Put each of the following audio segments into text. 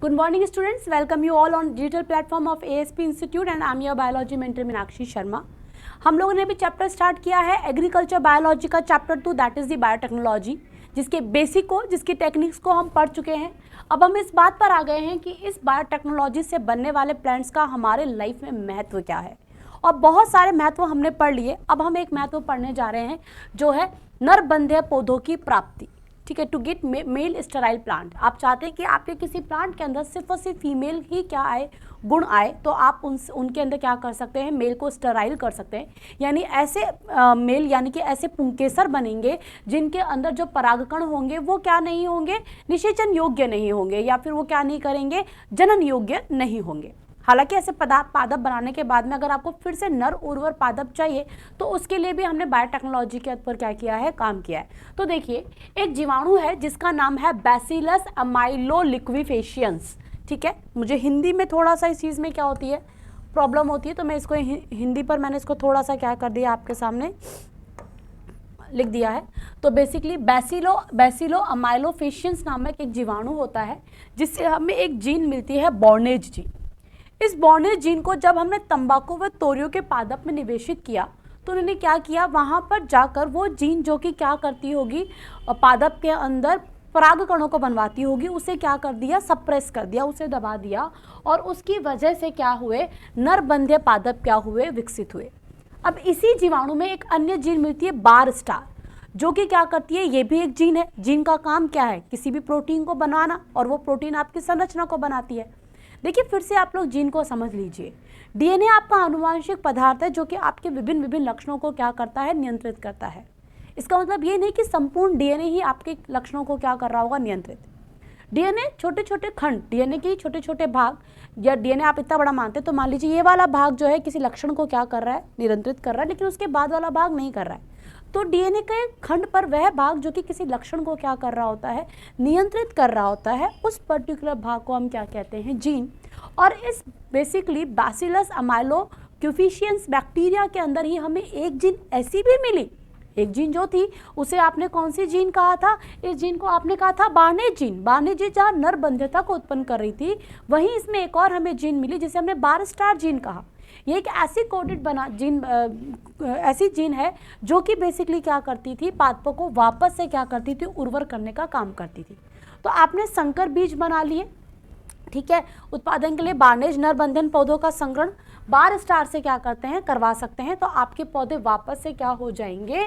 Good morning students, welcome you all on digital platform of ASP Institute and I am your biology mentor Meenakshi Sharma. हम लोगों ने भी chapter start किया है agriculture biology का chapter 2 that is the biotechnology, जिसके basic को जिसकी टेक्निक्स को हम पढ़ चुके हैं। अब हम इस बात पर आ गए हैं कि इस बायोटेक्नोलॉजी से बनने वाले प्लांट्स का हमारे लाइफ में महत्व क्या है, और बहुत सारे महत्व हमने पढ़ लिए। अब हम एक महत्व पढ़ने जा रहे हैं जो है नरबंध्य पौधों की प्राप्ति। ठीक है, to get male sterile plant. आप चाहते हैं कि आपके किसी प्लांट के अंदर सिर्फ और सिर्फ फीमेल ही क्या आए, गुण आए, तो आप उनके अंदर क्या कर सकते हैं, मेल को स्टेराइल कर सकते हैं। यानी ऐसे मेल यानी कि ऐसे पुंकेसर बनेंगे जिनके अंदर जो परागकण होंगे वो क्या नहीं होंगे, निषेचन योग्य नहीं होंगे, या फिर वो क्या नहीं करेंगे, जनन योग्य नहीं होंगे। हालांकि ऐसे पादप बनाने के बाद में अगर आपको फिर से नर उर्वर पादप चाहिए तो उसके लिए भी हमने बायोटेक्नोलॉजी के ऊपर क्या किया है, काम किया है। तो देखिए, एक जीवाणु है जिसका नाम है बैसिलस अमाइलोलिक्विफेशियंस। ठीक है, मुझे हिंदी में थोड़ा सा इस चीज़ में क्या होती है, प्रॉब्लम होती है, तो मैं इसको हिंदी पर मैंने इसको थोड़ा सा क्या कर दिया, आपके सामने लिख दिया है। तो बेसिकली बैसिलो अमाइलोफेशियंस नामक एक जीवाणु होता है जिससे हमें एक जीन मिलती है, बॉर्नेज जीन। इस बॉर्नेज जीन को जब हमने तंबाकू व तोरियों के पादप में निवेशित किया तो उन्होंने क्या किया, वहाँ पर जाकर वो जीन जो कि क्या करती होगी, पादप के अंदर परागकणों को बनवाती होगी, उसे क्या कर दिया, सप्रेस कर दिया, उसे दबा दिया, और उसकी वजह से क्या हुए, नरबंध्य पादप क्या हुए, विकसित हुए। अब इसी जीवाणु में एक अन्य जीन मिलती है, बार स्टार, जो कि क्या करती है, ये भी एक जीन है। जीन का काम क्या है, किसी भी प्रोटीन को बनाना, और वो प्रोटीन आपकी संरचना को बनाती है। देखिए, फिर से आप लोग जीन को समझ लीजिए। डीएनए आपका आनुवांशिक पदार्थ है जो कि आपके विभिन्न लक्षणों को क्या करता है, नियंत्रित करता है। इसका मतलब ये नहीं कि संपूर्ण डीएनए ही आपके लक्षणों को क्या कर रहा होगा, नियंत्रित। डीएनए छोटे छोटे खंड, डीएनए के छोटे छोटे भाग, या डीएनए आप इतना बड़ा मानते हैं तो मान लीजिए ये वाला भाग जो है किसी लक्षण को क्या कर रहा है, नियंत्रित कर रहा है, लेकिन उसके बाद वाला भाग नहीं कर रहा है। तो डीएनए के खंड पर वह भाग जो कि किसी लक्षण को क्या कर रहा होता है, नियंत्रित कर रहा होता है, उस पर्टिकुलर भाग को हम क्या कहते हैं, जीन। और इस बेसिकली बैसिलस अमाइलोलिक्विफेशियंस बैक्टीरिया के अंदर ही हमें एक जीन ऐसी भी मिली। एक जीन जो थी उसे आपने कौन सी जीन कहा था, इस जीन को आपने कहा था बार्नेज जीन। बार्नेज जीन जहाँ नरबंध्यता को उत्पन्न कर रही थी, वहीं इसमें एक और हमें जीन मिली जिसे हमने बार स्टार जीन कहा। ये एक ऐसी कोडेड ऐसी जीन है जो कि बेसिकली क्या करती थी, पादपों को वापस से क्या करती थी, उर्वर करने का काम करती थी। तो आपने संकर बीज बना लिए, ठीक है, उत्पादन के लिए बार्नेज नरबंधन पौधों का संकरण बार स्टार से क्या करते हैं, करवा सकते हैं, तो आपके पौधे वापस से क्या हो जाएंगे।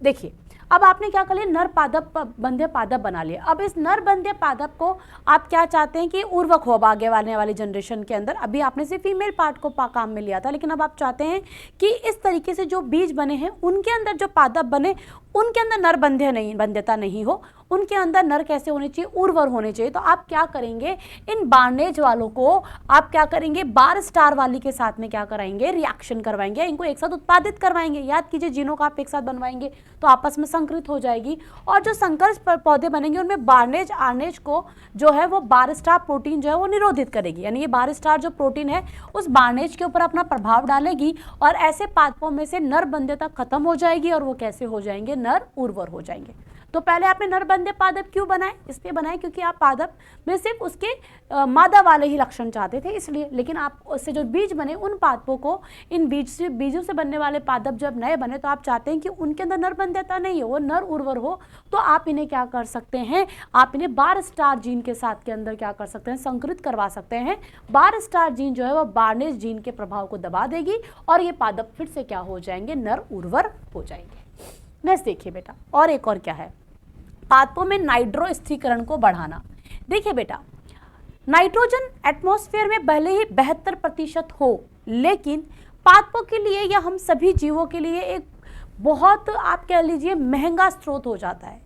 देखिए, अब आपने क्या कर लिया, नर पादप बंध्य पादप बना लिया। अब इस नर बंध्य पादप को आप क्या चाहते हैं कि उर्वरक हो आगे वाली जनरेशन के अंदर। अभी आपने सिर्फ फीमेल पार्ट को काम में लिया था, लेकिन अब आप चाहते हैं कि इस तरीके से जो बीज बने हैं उनके अंदर जो पादप बने उनके अंदर नर बंध्यता नहीं हो, उनके अंदर नर कैसे होने चाहिए, उर्वर होने चाहिए। तो आप क्या करेंगे, इन बार्नेज वालों को आप क्या करेंगे, बार स्टार वाली के साथ में क्या कराएंगे, रिएक्शन करवाएंगे, इनको एक साथ उत्पादित करवाएंगे। याद कीजिए, जीनों को आप एक साथ बनवाएंगे तो आपस में संकरित हो जाएगी, और जो संकर पौधे बनेंगे उनमें बार्नेज आर्नेज को जो है वो बार स्टार प्रोटीन जो है वो निरोधित करेगी। यानी ये बार स्टार जो प्रोटीन है उस बार्नेज के ऊपर अपना प्रभाव डालेगी, और ऐसे पादपों में से नरबंध्यता खत्म हो जाएगी, और वो कैसे हो जाएंगे, नर उर्वर हो जाएंगे। तो पहले आपने नरबंध्य पादप क्यों बनाए, इसलिए बनाए क्योंकि आप पादप में सिर्फ उसके मादा वाले ही लक्षण चाहते थे, इसलिए। लेकिन आप उससे जो बीज बने उन पादपों को, इन बीजों से बनने वाले पादप जब नए बने तो आप चाहते हैं कि उनके अंदर नरबंध्यता नहीं हो, वो नर उर्वर हो, तो आप इन्हें क्या कर सकते हैं, आप इन्हें बार स्टार जीन के साथ के अंदर क्या कर सकते हैं, संकरित करवा सकते हैं। बार स्टार जीन जो है वह बार्नेज जीन के प्रभाव को दबा देगी, और ये पादप फिर से क्या हो जाएंगे, नर उर्वर हो जाएंगे। नेक्स्ट देखिए बेटा, और एक और क्या है, पादपों में नाइट्रो स्थिरीकरण को बढ़ाना। देखिए बेटा, नाइट्रोजन एटमॉस्फेयर में भले ही 72% हो, लेकिन पादपों के लिए या हम सभी जीवों के लिए एक बहुत, आप कह लीजिए, महंगा स्रोत हो जाता है,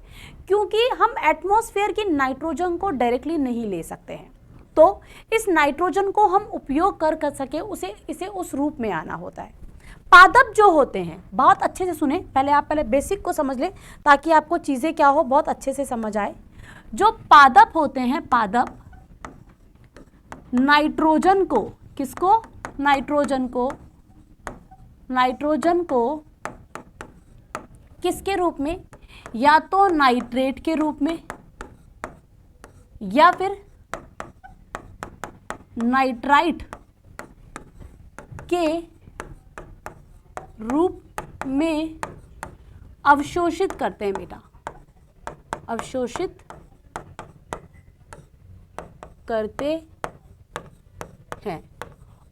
क्योंकि हम एटमॉस्फेयर की नाइट्रोजन को डायरेक्टली नहीं ले सकते हैं। तो इस नाइट्रोजन को हम उपयोग कर सके इसे उस रूप में आना होता है। पादप जो होते हैं, बहुत अच्छे से सुने, पहले बेसिक को समझ लें ताकि आपको चीज़ें क्या हो, बहुत अच्छे से समझ आए। जो पादप होते हैं, पादप नाइट्रोजन को, किसको, नाइट्रोजन को किसके रूप में, या तो नाइट्रेट के रूप में या फिर नाइट्राइट के रूप में अवशोषित करते हैं बेटा, अवशोषित करते हैं।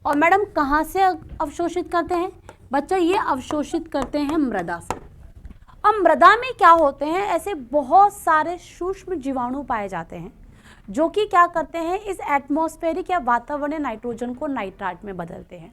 और मैडम कहाँ से अवशोषित करते हैं बच्चा? ये अवशोषित करते हैं मृदा से। अब मृदा में क्या होते हैं, ऐसे बहुत सारे सूक्ष्म जीवाणु पाए जाते हैं जो कि क्या करते हैं, इस एटमॉस्फेरिक या वातावरणीय नाइट्रोजन को नाइट्राइट में बदलते हैं।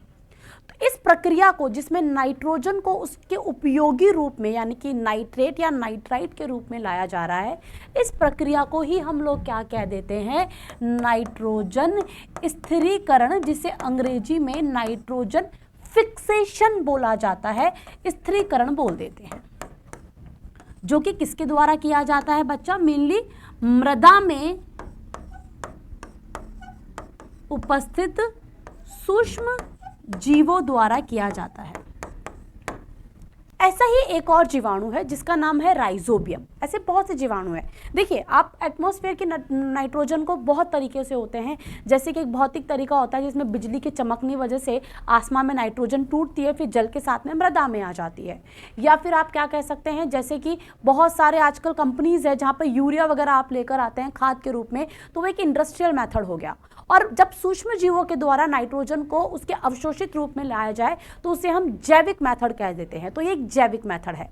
तो इस प्रक्रिया को, जिसमें नाइट्रोजन को उसके उपयोगी रूप में यानी कि नाइट्रेट या नाइट्राइट के रूप में लाया जा रहा है, इस प्रक्रिया को ही हम लोग क्या कह देते हैं, नाइट्रोजन स्थिरीकरण, जिसे अंग्रेजी में नाइट्रोजन फिक्सेशन बोला जाता है, स्थिरीकरण बोल देते हैं, जो कि किसके द्वारा किया जाता है बच्चा? मेनली मृदा में उपस्थित सूक्ष्म जीवों द्वारा किया जाता है। ऐसा ही एक और जीवाणु है जिसका नाम है राइजोबियम। ऐसे बहुत से जीवाणु हैं। देखिए, आप एटमॉस्फेयर के नाइट्रोजन को बहुत तरीके से होते हैं। जैसे कि एक भौतिक तरीका होता है जिसमें बिजली की चमकने वजह से आसमान में नाइट्रोजन टूटती है, फिर जल के साथ में मृदा में आ जाती है। या फिर आप क्या कह सकते हैं, जैसे कि बहुत सारे आजकल कंपनीज है जहाँ पर यूरिया वगैरह आप लेकर आते हैं खाद के रूप में, तो वो एक इंडस्ट्रियल मेथड हो गया। और जब सूक्ष्म जीवों के द्वारा नाइट्रोजन को उसके अवशोषित रूप में लाया जाए तो उसे हम जैविक मेथड कह देते हैं। तो ये एक जैविक मेथड है।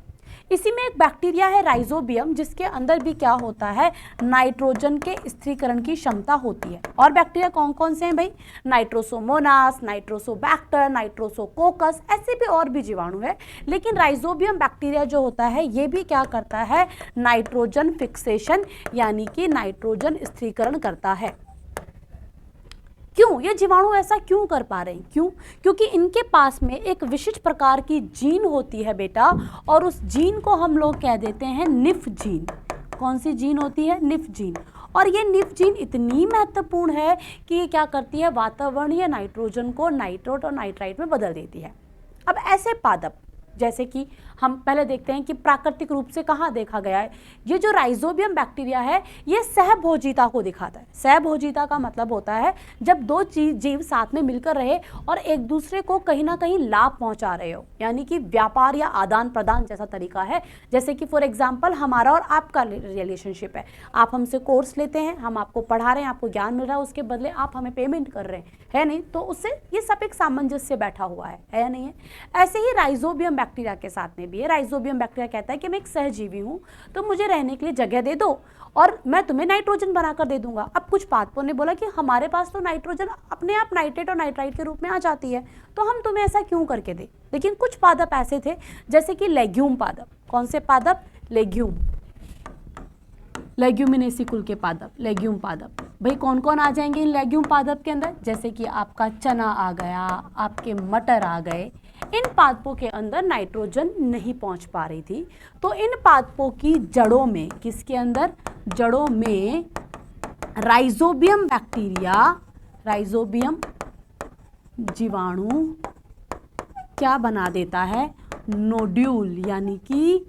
इसी में एक बैक्टीरिया है राइजोबियम, जिसके अंदर भी क्या होता है, नाइट्रोजन के स्थिरीकरण की क्षमता होती है। और बैक्टीरिया कौन कौन से हैं भाई? नाइट्रोसोमोनास, नाइट्रोसोबैक्टर, नाइट्रोसोकोकस, ऐसे भी और भी जीवाणु है। लेकिन राइजोबियम बैक्टीरिया जो होता है ये भी क्या करता है, नाइट्रोजन फिक्सेशन यानी कि नाइट्रोजन स्थिरीकरण करता है। क्यों ये जीवाणु ऐसा क्यों कर पा रहे हैं? क्यों? क्योंकि इनके पास में एक विशिष्ट प्रकार की जीन होती है बेटा, और उस जीन को हम लोग कह देते हैं निफ जीन। कौन सी जीन होती है? Nif gene. और ये निफ जीन इतनी महत्वपूर्ण है कि ये क्या करती है, वातावरणीय नाइट्रोजन को नाइट्रोट और नाइट्राइट में बदल देती है। अब ऐसे पादप, जैसे कि हम पहले देखते हैं कि प्राकृतिक रूप से कहाँ देखा गया है, ये जो राइजोबियम बैक्टीरिया है ये सहभोजिता को दिखाता है। सहभोजिता का मतलब होता है जब दो जीव साथ में मिलकर रहे और एक दूसरे को कहीं ना कहीं लाभ पहुंचा रहे हो, यानी कि व्यापार या आदान प्रदान जैसा तरीका है। जैसे कि फॉर एग्जाम्पल हमारा और आपका रिलेशनशिप है। आप हमसे कोर्स लेते हैं, हम आपको पढ़ा रहे हैं, आपको ज्ञान मिल रहा है, उसके बदले आप हमें पेमेंट कर रहे हैं, है नहीं? तो उससे ये सब एक सामंजस्य बैठा हुआ है या नहीं है? ऐसे ही राइजोबियम बैक्टीरिया के साथ में भी है। राइजोबियम बैक्टीरिया कहता है कि मैं एक सहजीवी हूँ, तो मुझे रहने के लिए जगह दे दो और मैं तुम्हें नाइट्रोजन बनाकर दे दूंगा। अब कुछ पादपों ने बोला कि हमारे पास तो नाइट्रोजन अपने आप नाइट्रेट और नाइट्राइट के रूप में आ जाती है, तो हम तुम्हें ऐसा क्यों करके दें। लेकिन कुछ पादप ऐसे थे जैसे कि लेग्यूम पादप। कौन से पादप? लेग्यूम, लेग्यूमिनेसी कुल के पादप, लेग्यूम पादप। भाई कौन कौन आ जाएंगे इन लेग्यूम पादप के अंदर? जैसे कि आपका चना आ गया, आपके मटर आ गए। इन पादपों के अंदर नाइट्रोजन नहीं पहुंच पा रही थी, तो इन पादपों की जड़ों में, किसके अंदर? जड़ों में राइजोबियम बैक्टीरिया, राइजोबियम जीवाणु क्या बना देता है? नोड्यूल यानी कि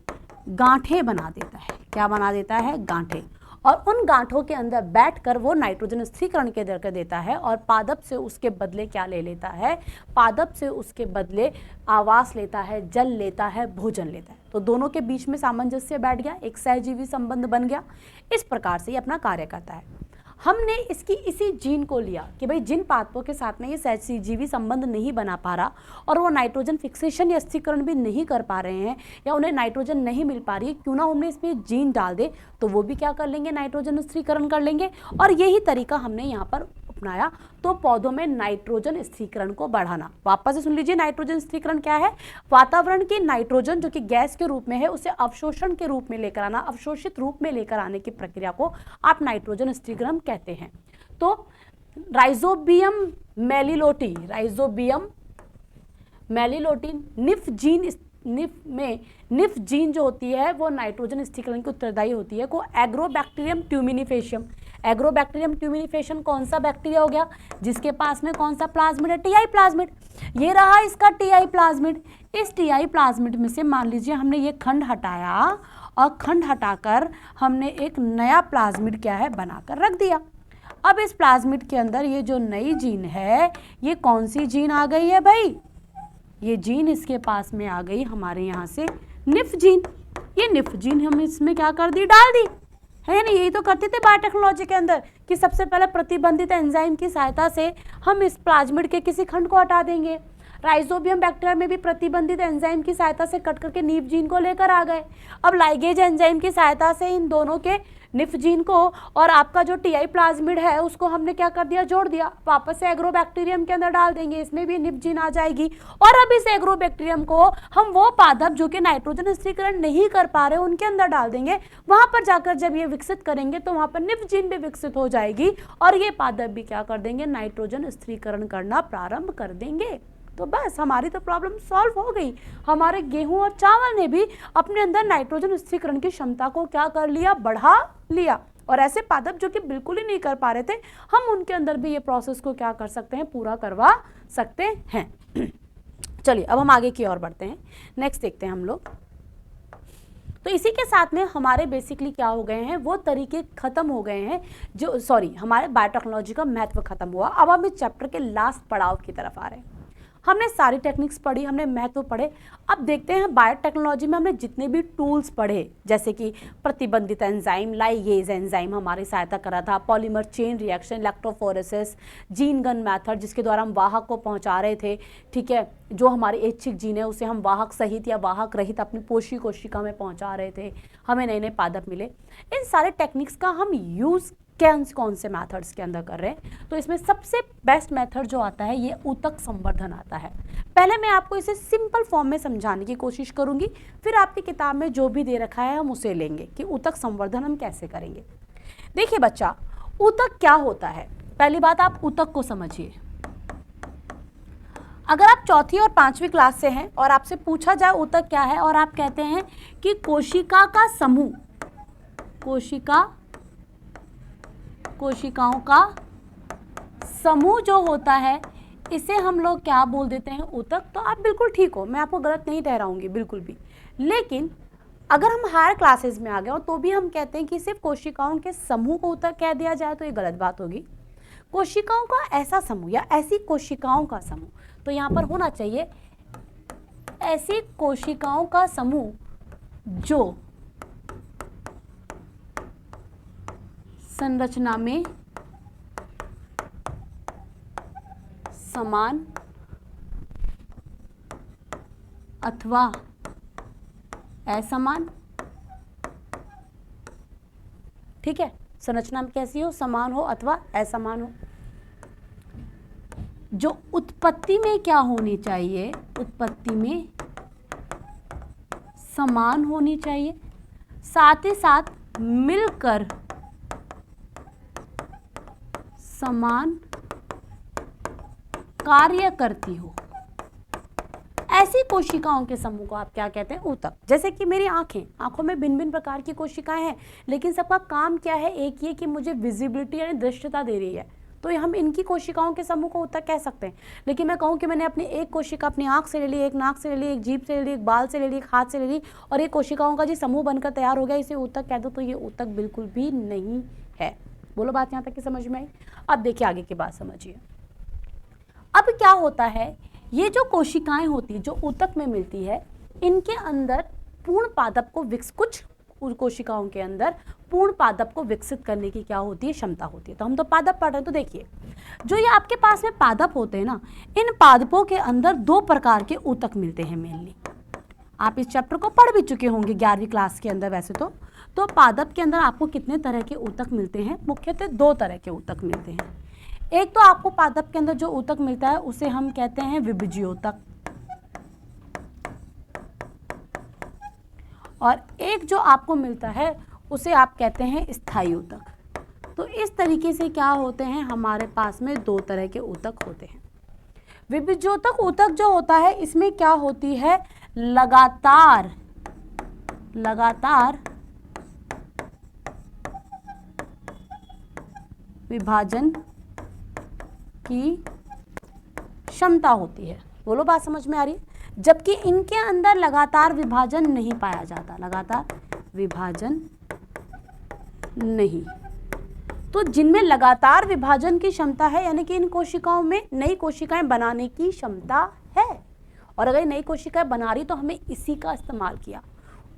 गांठें बना देता है। क्या बना देता है? गांठें। और उन गांठों के अंदर बैठकर वो नाइट्रोजन स्थिरीकरण के दर कर देता है और पादप से उसके बदले क्या ले लेता है? पादप से उसके बदले आवास लेता है, जल लेता है, भोजन लेता है। तो दोनों के बीच में सामंजस्य बैठ गया, एक सहजीवी संबंध बन गया। इस प्रकार से ये अपना कार्य करता है। हमने इसकी इसी जीन को लिया कि भाई जिन पादपों के साथ में ये सहजीवी संबंध नहीं बना पा रहा और वो नाइट्रोजन फिक्सेशन या स्थिरीकरण भी नहीं कर पा रहे हैं या उन्हें नाइट्रोजन नहीं मिल पा रही है, क्यों ना हमने इसमें जीन डाल दे तो वो भी क्या कर लेंगे? नाइट्रोजन स्थिरीकरण कर लेंगे। और यही तरीका हमने यहाँ पर अपनाया, तो पौधों में नाइट्रोजन स्थिरीकरण को बढ़ाना। वापस से सुन लीजिए, नाइट्रोजन स्थिरीकरण क्या है? वातावरण की नाइट्रोजन जो कि गैस के रूप में है उसे अवशोषण के रूप में लेकर आना, अवशोषित रूप में लेकर आने की प्रक्रिया को आप नाइट्रोजन स्थिरीकरण कहते हैं। तो rhizobium meliloti, rhizobium meliloti nif gene, nif gene जो होती है वो नाइट्रोजन स्थिरीकरण की उत्तरदायी होती है। को एग्रोबैक्टीरियम ट्यूमिनिफेशियम, एग्रोबैक्टीरियम ट्यूमिनिफेशन कौन सा बैक्टीरिया हो गया? जिसके पास में कौन सा प्लाज्मिड है? TI plasmid. ये रहा इसका टीआई प्लाज्मिड। इस टीआई प्लाज्मिड में से मान लीजिए हमने ये खंड हटाया और खंड हटाकर हमने एक नया प्लाज्मिड क्या है? बनाकर रख दिया। अब इस प्लाज्मिड के अंदर ये जो नई जीन है, ये कौन सी जीन आ गई है भाई? ये जीन इसके पास में आ गई हमारे यहाँ से निफ जीन। ये निफ जीन हम इसमें क्या कर दी, डाल दी, है ना। यही तो करते थे बायोटेक्नोलॉजी के अंदर कि सबसे पहले प्रतिबंधित एंजाइम की सहायता से हम इस प्लाज्मिड के किसी खंड को हटा देंगे। राइजोबियम बैक्टीरिया में भी प्रतिबंधित एंजाइम की सहायता से कट करके निफ जीन को लेकर आ गए। अब लाइगेज एंजाइम की सहायता से इन दोनों के निफ जीन को और आपका जो टीआई प्लाज्मिड है उसको हमने क्या कर दिया, जोड़ दिया। वापस से एग्रोबैक्टीरियम के अंदर डाल देंगे, इसमें भी निफ जीन आ जाएगी। और अब इस एग्रोबैक्टीरियम को हम वो पादप जो कि नाइट्रोजन स्थिरीकरण नहीं कर पा रहे उनके अंदर डाल देंगे। वहां पर जाकर जब ये विकसित करेंगे तो वहां पर निफ जीन भी विकसित हो जाएगी और ये पादप भी क्या कर देंगे, नाइट्रोजन स्थिरीकरण करना प्रारंभ कर देंगे। तो बस हमारी तो प्रॉब्लम सॉल्व हो गई। हमारे गेहूं और चावल ने भी अपने अंदर नाइट्रोजन स्थिरीकरण की क्षमता को क्या कर लिया, बढ़ा लिया। और ऐसे पादप जो कि बिल्कुल ही नहीं कर पा रहे थे, हम उनके अंदर भी ये प्रोसेस को क्या कर सकते हैं, पूरा करवा सकते हैं। चलिए अब हम आगे की ओर बढ़ते हैं। नेक्स्ट देखते हैं हम लोग। तो इसी के साथ में हमारे बेसिकली क्या हो गए हैं, वो तरीके खत्म हो गए हैं जो हमारे बायोटेक्नोलॉजी का महत्व खत्म हुआ। अब हम इस चैप्टर के लास्ट पड़ाव की तरफ आ रहे हैं। हमने सारी टेक्निक्स पढ़ी, हमने महत्व पढ़े। अब देखते हैं बायोटेक्नोलॉजी में हमने जितने भी टूल्स पढ़े, जैसे कि प्रतिबंधित एंजाइम, लाइगेज एंजाइम हमारी सहायता कर रहा था, polymer chain reaction, electrophoresis, gene gun method जिसके द्वारा हम वाहक को पहुंचा रहे थे, ठीक है, जो हमारी ऐच्छिक जीन है उसे हम वाहक सहित या वाहक रहित अपनी पोषी कोशिका में पहुंचा रहे थे, हमें नए नए पादप मिले। इन सारे टेक्निक्स का हम यूज़ कौन से मेथड्स के अंदर कर रहे हैं, तो इसमें सबसे बेस्ट मेथड जो आता है ये ऊतक संवर्धन आता है। पहले मैं आपको इसे सिंपल फॉर्म में समझाने की कोशिश करूंगी, फिर आपकी किताब में जो भी दे रखा है हम उसे लेंगे कि ऊतक संवर्धन हम कैसे करेंगे। देखिए बच्चा, ऊतक क्या होता है, पहली बात आप ऊतक को समझिए। अगर आप चौथी और पांचवी क्लास से हैं और आपसे पूछा जाए ऊतक क्या है और आप कहते हैं कि कोशिका का समूह, कोशिकाओं का समूह जो होता है इसे हम लोग क्या बोल देते हैं, ऊतक। तो आप बिल्कुल ठीक हो, मैं आपको गलत नहीं ठहराऊंगी बिल्कुल भी। लेकिन अगर हम हायर क्लासेस में आ गए हो तो भी हम कहते हैं कि सिर्फ कोशिकाओं के समूह को ऊतक कह दिया जाए तो ये गलत बात होगी। कोशिकाओं का ऐसा समूह या ऐसी कोशिकाओं का समूह, तो यहाँ पर होना चाहिए ऐसी कोशिकाओं का समूह जो संरचना में समान अथवा असमान, ठीक है, संरचना में कैसी हो, समान हो अथवा असमान हो। जो उत्पत्ति में क्या होनी चाहिए, उत्पत्ति में समान होनी चाहिए, साथ ही साथ मिलकर समान कार्य करती हो, ऐसी कोशिकाओं के समूह को आप क्या कहते हैं, ऊतक। जैसे कि मेरी आंखों में भिन्न भिन्न प्रकार की कोशिकाएं हैं, लेकिन सबका काम क्या है, एक ही है कि मुझे विजिबिलिटी यानी दृश्यता दे रही है, तो हम इनकी कोशिकाओं के समूह को ऊतक कह सकते हैं। लेकिन मैं कहूँ कि मैंने अपनी एक कोशिका अपनी आंख से ले ली, एक नाक से ले ली, एक जीभ से ले ली, एक बाल से ले ली, एक हाथ से ले ली और ये कोशिकाओं का जो समूह बनकर तैयार हो गया, इसे ऊतक कह दो, तो ये ऊतक बिल्कुल भी नहीं है। बोलो बात यहाँ तक की समझ में आई। अब देखिए आगे की बात समझिए। अब क्या होता है, ये जो कोशिकाएं होती है जो ऊतक में मिलती है, इनके अंदर पूर्ण पादप को कुछ कोशिकाओं के अंदर पूर्ण पादप को विकसित करने की क्या होती है, क्षमता होती है। तो हम तो पादप पढ़ रहे हैं, तो देखिए जो ये आपके पास में पादप होते हैं ना, इन पादपों के अंदर दो प्रकार के ऊतक मिलते हैं मेनली। आप इस चैप्टर को पढ़ भी चुके होंगे 11वीं क्लास के अंदर। वैसे तो पादप के अंदर आपको कितने तरह के ऊतक मिलते हैं, मुख्यतः दो तरह के ऊतक मिलते हैं। एक तो आपको पादप के अंदर जो ऊतक मिलता है उसे हम कहते हैं विभज्योतक, और एक जो आपको मिलता है उसे आप कहते हैं स्थायी ऊतक। तो इस तरीके से क्या होते हैं, हमारे पास में दो तरह के ऊतक होते हैं। विभज्योतक ऊतक जो होता है इसमें क्या होती है, लगातार विभाजन की क्षमता होती है। बोलो बात समझ में आ रही है। जबकि इनके अंदर लगातार विभाजन नहीं पाया जाता, लगातार विभाजन नहीं। तो जिनमें लगातार विभाजन की क्षमता है, यानी कि इन कोशिकाओं में नई कोशिकाएं बनाने की क्षमता है, और अगर नई कोशिकाएं बना रही तो हमें इसी का इस्तेमाल किया।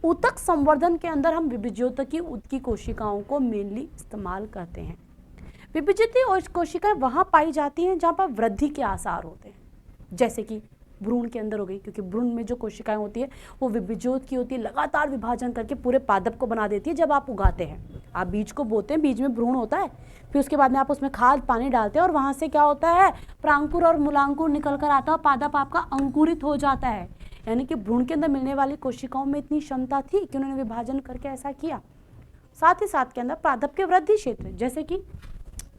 ऊतक संवर्धन के अंदर हम विभिज्योतकी ऊतकी कोशिकाओं को मेनली इस्तेमाल करते हैं। विभिज्योती कोशिकाएं वहां पाई जाती हैं जहां पर वृद्धि के आसार होते हैं, जैसे कि भ्रूण के अंदर हो गई, क्योंकि भ्रूण में जो कोशिकाएं होती है वो विभिज्योत की होती है, लगातार विभाजन करके पूरे पादप को बना देती है। जब आप उगाते हैं, आप बीज को बोते हैं, बीज में भ्रूण होता है, फिर उसके बाद में आप उसमें खाद पानी डालते हैं और वहां से क्या होता है, प्रांकुर और मूलांकुर निकल कर आता है, पादप आपका अंकुरित हो जाता है। यानी कि भ्रूण के अंदर मिलने वाली कोशिकाओं में इतनी क्षमता थी कि उन्होंने विभाजन करके ऐसा किया। साथ ही साथ के अंदर पादप के वृद्धि क्षेत्र, जैसे कि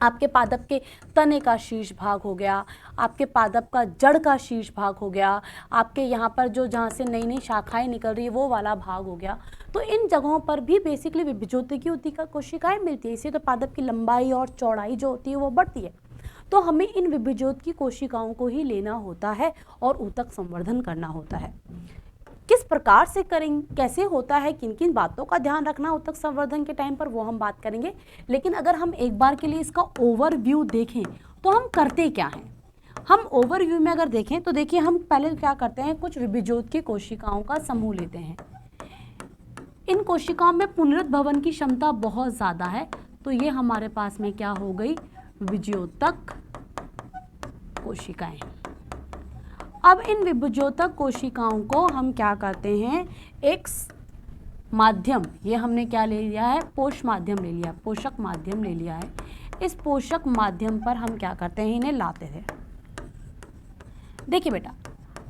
आपके पादप के तने का शीर्ष भाग हो गया, आपके पादप का जड़ का शीर्ष भाग हो गया, आपके यहाँ पर जो जहाँ से नई नई शाखाएं निकल रही है वो वाला भाग हो गया। तो इन जगहों पर भी बेसिकली विभिज्योतिकी ऊतक कोशिकाएं मिलती है। इसी तो पादप की लंबाई और चौड़ाई जो होती है वो बढ़ती है। तो हमें इन विभिज्योतिकी कोशिकाओं को ही लेना होता है और ऊतक संवर्धन करना होता है। किस प्रकार से करेंगे, कैसे होता है, किन किन बातों का ध्यान रखना ऊतक संवर्धन के टाइम पर, वो हम बात करेंगे। लेकिन अगर हम एक बार के लिए इसका ओवरव्यू देखें तो हम करते क्या हैं। हम ओवरव्यू में अगर देखें तो देखिए, हम पहले क्या करते हैं, कुछ विभिज्योतिकी कोशिकाओं का समूह लेते हैं। इन कोशिकाओं में पुनरुद्भवन की क्षमता बहुत ज़्यादा है, तो ये हमारे पास में क्या हो गई, विभिज्योतक कोशिकाएं। अब इन विभिज्योतक कोशिकाओं को हम क्या करते हैं, एक माध्यम, ये हमने क्या ले लिया है, पोष माध्यम ले लिया, पोषक माध्यम ले लिया है। इस पोषक माध्यम पर हम क्या करते हैं, इन्हें लाते थे। देखिए बेटा,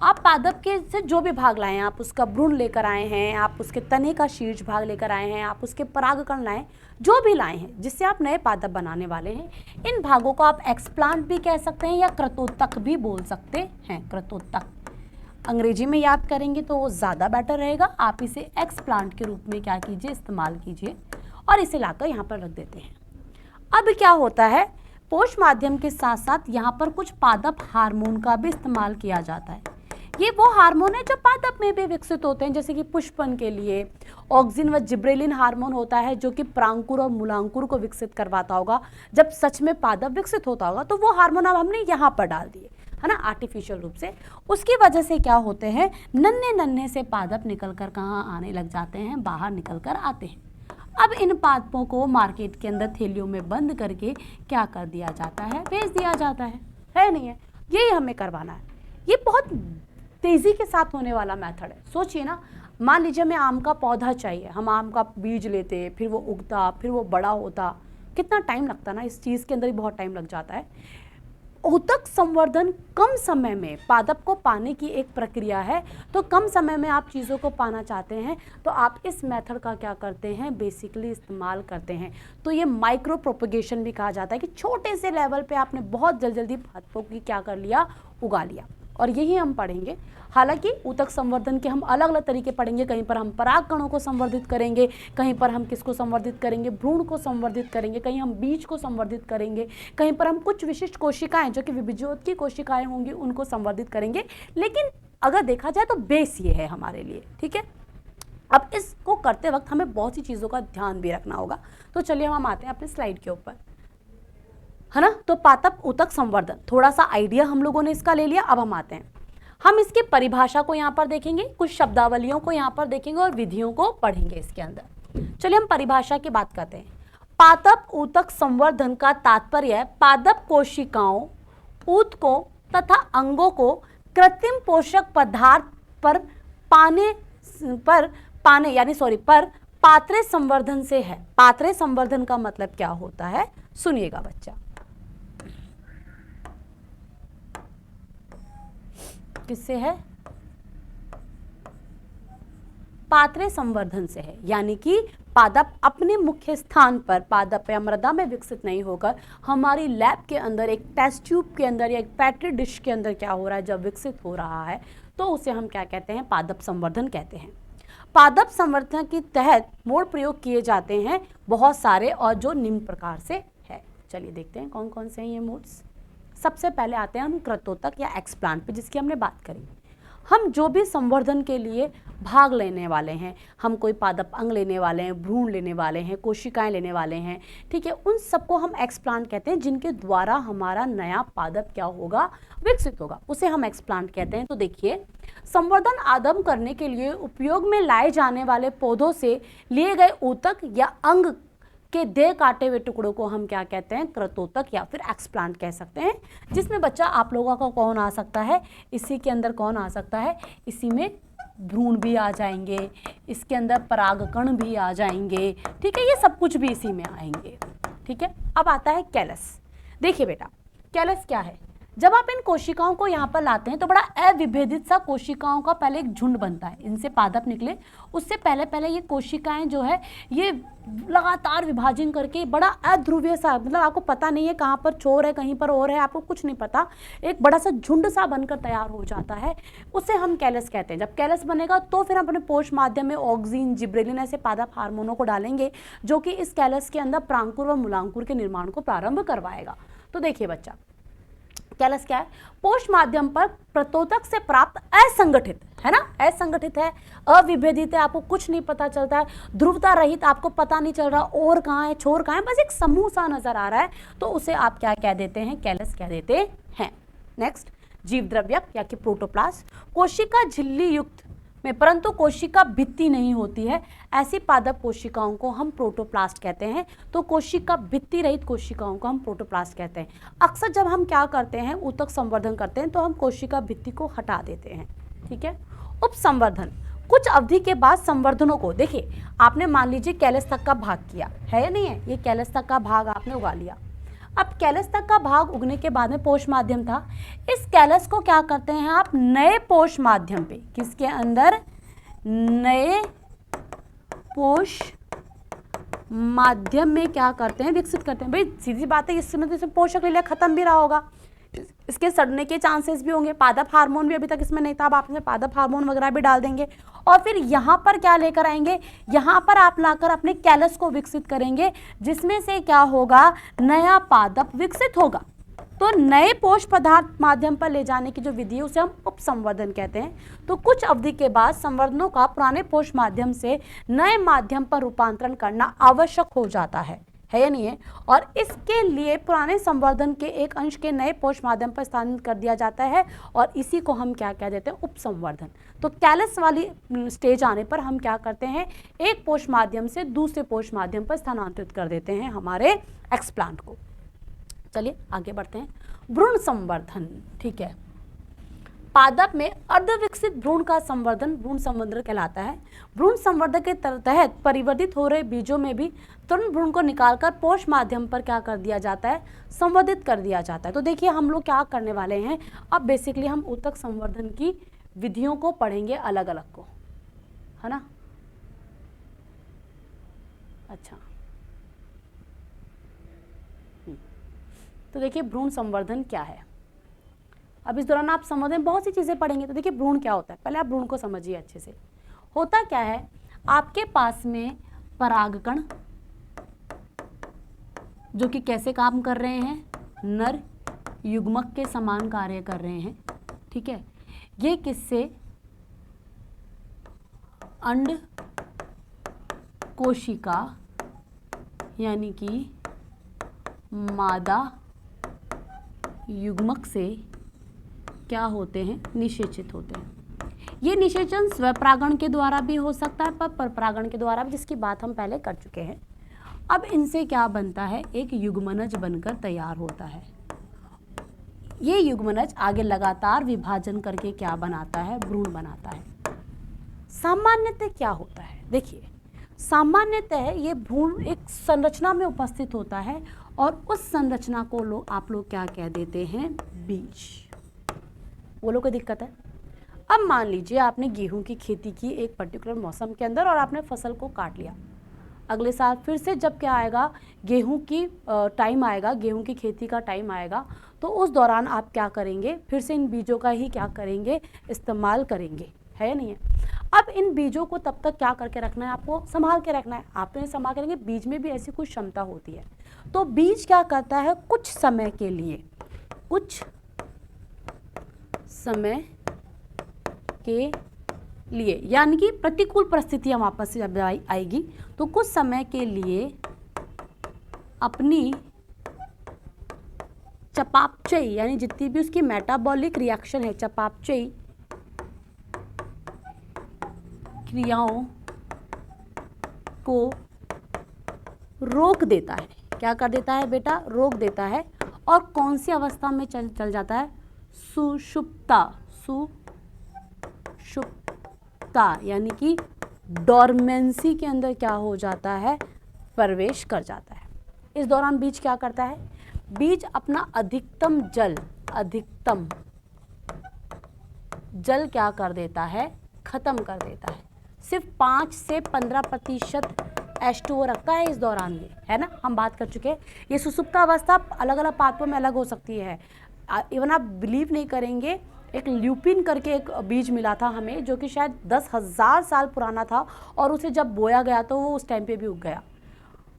आप पादप के से जो भी भाग लाए हैं, आप उसका भ्रूण लेकर आए हैं, आप उसके तने का शीर्ष भाग लेकर आए हैं, आप उसके परागकण लाए, जो भी लाए हैं जिससे आप नए पादप बनाने वाले हैं, इन भागों को आप एक्सप्लांट भी कह सकते हैं या क्रतोत्तक भी बोल सकते हैं। क्रतोत्तक अंग्रेजी में याद करेंगे तो वो ज़्यादा बेटर रहेगा। आप इसे एक्सप्लांट के रूप में क्या कीजिए, इस्तेमाल कीजिए, और इसे लाकर यहाँ पर रख देते हैं। अब क्या होता है, पोष माध्यम के साथ साथ यहाँ पर कुछ पादप हार्मोन का भी इस्तेमाल किया जाता है। ये वो हार्मोन है जो पादप में भी विकसित होते हैं, जैसे कि पुष्पन के लिए ऑक्सिन व जिब्रेलिन हार्मोन होता है जो कि प्रांकुर और मूलांकुर को विकसित करवाता होगा। जब सच में पादप विकसित होता होगा तो वो हार्मोन अब हमने यहाँ पर डाल दिए, है ना, आर्टिफिशियल रूप से। उसकी वजह से क्या होते हैं, नन्हे नन्हे से पादप निकल कर कहाँ आने लग जाते हैं, बाहर निकल कर आते हैं। अब इन पादपों को मार्केट के अंदर थैलियों में बंद करके क्या कर दिया जाता है, बेच दिया जाता है नहीं है, यही हमें करवाना है। ये बहुत तेज़ी के साथ होने वाला मेथड है। सोचिए ना, मान लीजिए हमें आम का पौधा चाहिए, हम आम का बीज लेते, फिर वो उगता, फिर वो बड़ा होता, कितना टाइम लगता ना, इस चीज़ के अंदर ही बहुत टाइम लग जाता है। ऊतक संवर्धन कम समय में पादप को पाने की एक प्रक्रिया है। तो कम समय में आप चीज़ों को पाना चाहते हैं तो आप इस मेथड का क्या करते हैं, बेसिकली इस्तेमाल करते हैं। तो ये माइक्रो प्रोपगेशन भी कहा जाता है कि छोटे से लेवल पे आपने बहुत जल्दी पादपों की क्या कर लिया, उगा लिया। और यही हम पढ़ेंगे। हालांकि ऊतक संवर्धन के हम अलग अलग तरीके पढ़ेंगे। कहीं पर हम पराग कणों को संवर्धित करेंगे, कहीं पर हम किसको संवर्धित करेंगे, भ्रूण को संवर्धित करेंगे, कहीं हम बीज को संवर्धित करेंगे, कहीं पर हम कुछ विशिष्ट कोशिकाएं जो कि विभिज्योतिकी कोशिकाएं होंगी उनको संवर्धित करेंगे। लेकिन अगर देखा जाए तो बेस ये है हमारे लिए, ठीक है। अब इसको करते वक्त हमें बहुत सी चीज़ों का ध्यान भी रखना होगा। तो चलिए हम आते हैं अपने स्लाइड के ऊपर, है ना। तो पादप ऊतक संवर्धन, थोड़ा सा आइडिया हम लोगों ने इसका ले लिया। अब हम आते हैं, हम इसकी परिभाषा को यहाँ पर देखेंगे, कुछ शब्दावलियों को यहाँ पर देखेंगे और विधियों को पढ़ेंगे इसके अंदर। चलिए हम परिभाषा की बात करते हैं। पादप ऊतक संवर्धन का तात्पर्य है पादप कोशिकाओं, ऊतकों तथा अंगों को कृत्रिम पोषक पदार्थ पर पात्रे संवर्धन से है। पात्रे संवर्धन का मतलब क्या होता है, सुनिएगा बच्चा। किससे है, पात्रे संवर्धन से है। यानी कि पादप अपने मुख्य स्थान पर, पादप या मृदा में विकसित नहीं होकर हमारी लैब के अंदर एक टेस्ट ट्यूब के अंदर या एक पैट्री डिश के अंदर क्या हो रहा है, जब विकसित हो रहा है तो उसे हम क्या कहते हैं, पादप संवर्धन कहते हैं। पादप संवर्धन के तहत मोड प्रयोग किए जाते हैं बहुत सारे, और जो निम्न प्रकार से है। चलिए देखते हैं कौन कौन से हैं ये मोड्स। सबसे पहले आते हैं हम क्रतोतक या एक्सप्लांट पे, जिसकी हमने बात करी। हम जो भी संवर्धन के लिए भाग लेने वाले हैं, हम कोई पादप अंग लेने वाले हैं, भ्रूण लेने वाले हैं, कोशिकाएं लेने वाले हैं, ठीक है, उन सबको हम एक्सप्लांट कहते हैं, जिनके द्वारा हमारा नया पादप क्या होगा, विकसित होगा, उसे हम एक्सप्लांट कहते हैं। तो देखिए, संवर्धन आरंभ करने के लिए उपयोग में लाए जाने वाले पौधों से लिए गए ऊतक या अंग के देह काटे हुए टुकड़ों को हम क्या कहते हैं, कृतोतक या फिर एक्सप्लांट कह सकते हैं। जिसमें बच्चा आप लोगों का कौन आ सकता है, इसी के अंदर कौन आ सकता है, इसी में भ्रूण भी आ जाएंगे, इसके अंदर परागकण भी आ जाएंगे, ठीक है, ये सब कुछ भी इसी में आएंगे, ठीक है। अब आता है कैलस। देखिए बेटा, कैलस क्या है, जब आप इन कोशिकाओं को यहाँ पर लाते हैं तो बड़ा अविभेदित सा कोशिकाओं का पहले एक झुंड बनता है, इनसे पादप निकले उससे पहले ये कोशिकाएं जो है ये लगातार विभाजन करके बड़ा अध्रुवीय सा, मतलब आपको पता नहीं है कहाँ पर छोर है, कहीं पर और है, आपको कुछ नहीं पता, एक बड़ा सा झुंड सा बनकर तैयार हो जाता है, उसे हम कैलस कहते हैं। जब कैलस बनेगा तो फिर हम अपने पोष माध्यम में ऑक्सीन, जिब्रेलिन ऐसे पादप हार्मोनों को डालेंगे, जो कि इस कैलस के अंदर प्रांकुर व मूलांकुर के निर्माण को प्रारंभ करवाएगा। तो देखिए बच्चा, कैलस क्या है, पोष माध्यम पर प्रतोतक से प्राप्त असंगठित, है ना, असंगठित है, अविभेदित है, आपको कुछ नहीं पता चलता है, ध्रुवता रहित, आपको पता नहीं चल रहा और कहाँ है, छोर कहाँ है, बस एक समूह सा नजर आ रहा है, तो उसे आप क्या कह देते हैं, कैलस कह देते हैं। नेक्स्ट, जीव द्रव्यक या कि प्रोटोप्लास्ट, कोशिका झिल्ली युक्त में परंतु कोशिका भित्ति नहीं होती है, ऐसी पादप कोशिकाओं को हम प्रोटोप्लास्ट कहते हैं। तो कोशिका भित्ति रहित कोशिकाओं को हम प्रोटोप्लास्ट कहते हैं। अक्सर जब हम क्या करते हैं, ऊतक संवर्धन करते हैं, तो हम कोशिका भित्ति को हटा देते हैं, ठीक है। उपसंवर्धन, कुछ अवधि के बाद संवर्धनों को, देखिए आपने मान लीजिए कैलस तक का भाग किया है या नहीं है, ये कैलस तक का भाग आपने उगा लिया। अब कैलस तक का भाग उगने के बाद में पोष माध्यम था, इस कैलस को क्या करते हैं आप, नए पोष माध्यम पे, किसके अंदर, नए पोष माध्यम में क्या करते हैं, विकसित करते हैं। भाई सीधी बात है, इस समय तो इसमें पोषक लीला खत्म भी रहा होगा, इसके सड़ने के चांसेस भी होंगे, पादप हार्मोन भी अभी तक इसमें नहीं था, अब आप इसमें पादप हार्मोन वगैरह भी डाल देंगे, और फिर यहाँ पर क्या लेकर आएंगे, यहाँ पर आप लाकर अपने कैलस को विकसित करेंगे, जिसमें से क्या होगा, नया पादप विकसित होगा। तो नए पोष पदार्थ माध्यम पर ले जाने की जो विधि है उसे हम उपसंवर्धन कहते हैं। तो कुछ अवधि के बाद संवर्धनों का पुराने पोष माध्यम से नए माध्यम पर रूपांतरण करना आवश्यक हो जाता है या नहीं है, और इसके लिए पुराने संवर्धन के एक अंश के नए पोष माध्यम पर स्थानांतरित कर दिया जाता है, और इसी को हम क्या कह देते हैं, उपसंवर्धन। तो कैलस वाली स्टेज आने पर हम क्या करते हैं, एक पोष माध्यम से दूसरे पोष माध्यम पर स्थानांतरित कर देते हैं हमारे एक्सप्लांट को। चलिए आगे बढ़ते हैं, भ्रूण संवर्धन, ठीक है। पादप में अर्धविकसित भ्रूण का संवर्धन भ्रूण संवर्धन कहलाता है। भ्रूण संवर्धन के तहत परिवर्तित हो रहे बीजों में भी तुरंत भ्रूण को निकालकर पोष माध्यम पर क्या कर दिया जाता है, संवर्धित कर दिया जाता है। तो देखिए हम लोग क्या करने वाले हैं, अब बेसिकली हम ऊतक संवर्धन की विधियों को पढ़ेंगे अलग अलग को, है ना। अच्छा, तो देखिए भ्रूण संवर्धन क्या है, अब इस दौरान आप समझ में बहुत सी चीज़ें पढ़ेंगे। तो देखिए भ्रूण क्या होता है, पहले आप भ्रूण को समझिए अच्छे से। होता क्या है, आपके पास में परागकण जो कि कैसे काम कर रहे हैं, नर युग्मक के समान कार्य कर रहे हैं, ठीक है। ये किससे, अंड कोशिका यानी कि मादा युग्मक से क्या होते हैं, निषेचित होते हैं। ये निषेचन स्वपरागण के द्वारा भी हो सकता है, पर परपरागण के द्वारा भी, जिसकी बात हम पहले कर चुके हैं। अब इनसे क्या बनता है, एक युग्मनज बनकर तैयार होता है। ये युग्मनज आगे लगातार विभाजन करके क्या बनाता है, भ्रूण बनाता है। सामान्यतः क्या होता है, देखिए सामान्यतः ये भ्रूण एक संरचना में उपस्थित होता है, और उस संरचना को आप लोग क्या कह देते हैं, बीज। वो लोग को दिक्कत है। अब मान लीजिए आपने गेहूं की खेती की एक पर्टिकुलर मौसम के अंदर और आपने फसल को काट लिया, अगले साल फिर से जब क्या आएगा, गेहूं की टाइम आएगा, गेहूं की खेती का टाइम आएगा, तो उस दौरान आप क्या करेंगे, फिर से इन बीजों का ही क्या करेंगे, इस्तेमाल करेंगे, है या नहीं है। अब इन बीजों को तब तक क्या करके रखना है, आपको संभाल के रखना है। आप तो संभाल के रखेंगे, बीज में भी ऐसी कुछ क्षमता होती है। तो बीज क्या करता है, कुछ समय के लिए, यानी कि प्रतिकूल परिस्थितियां वापस से जब आएगी तो कुछ समय के लिए अपनी चयापचयी यानी जितनी भी उसकी मेटाबॉलिक रिएक्शन है, चयापचयी क्रियाओं को रोक देता है। क्या कर देता है बेटा? रोक देता है। और कौन सी अवस्था में चल जाता है? सुषुप्ता, सुषुप्ता यानी कि डोरमेंसी के अंदर क्या हो जाता है? प्रवेश कर जाता है। इस दौरान बीज क्या करता है? बीज अपना अधिकतम जल क्या कर देता है? खत्म कर देता है। सिर्फ 5 से 15% H2O रखता है इस दौरान में, है ना, हम बात कर चुके हैं। ये सुषुप्ता अवस्था अलग अलग पात्रों में अलग हो सकती है। इवन आप बिलीव नहीं करेंगे, एक ल्यूपिन करके एक बीज मिला था हमें जो कि शायद 10,000 साल पुराना था और उसे जब बोया गया तो वो उस टाइम पे भी उग गया।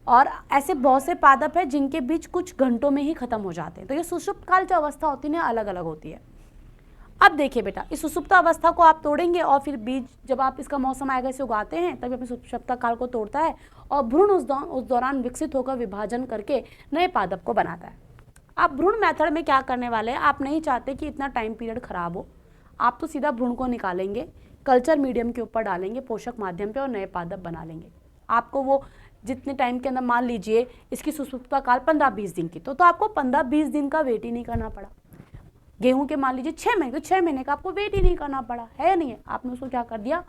और ऐसे बहुत से पादप है जिनके बीज कुछ घंटों में ही खत्म हो जाते हैं। तो ये सुषुप्त काल जो अवस्था होती है ना, अलग अलग होती है। अब देखिए बेटा, इस सुषुप्त अवस्था को आप तोड़ेंगे और फिर बीज जब आप इसका मौसम आएगा इसे उगाते हैं तभी अपने सुषुप्त काल को तोड़ता है और भ्रूण उस दौरान विकसित होकर विभाजन करके नए पादप को बनाता है। आप भ्रूण मेथड में क्या करने वाले हैं? आप नहीं चाहते कि इतना टाइम पीरियड खराब हो, आप तो सीधा भ्रूण को निकालेंगे, कल्चर मीडियम के ऊपर डालेंगे, पोषक माध्यम पे, और नए पादप बना लेंगे। आपको वो जितने टाइम के अंदर, मान लीजिए इसकी सुषुप्त काल 15-20 दिन की, तो आपको 15-20 दिन का वेट ही नहीं करना पड़ा। गेहूं के मान लीजिए 6 महीने, तो 6 महीने का आपको वेट ही नहीं करना पड़ा, है नहीं है? आपने उसको क्या कर दिया?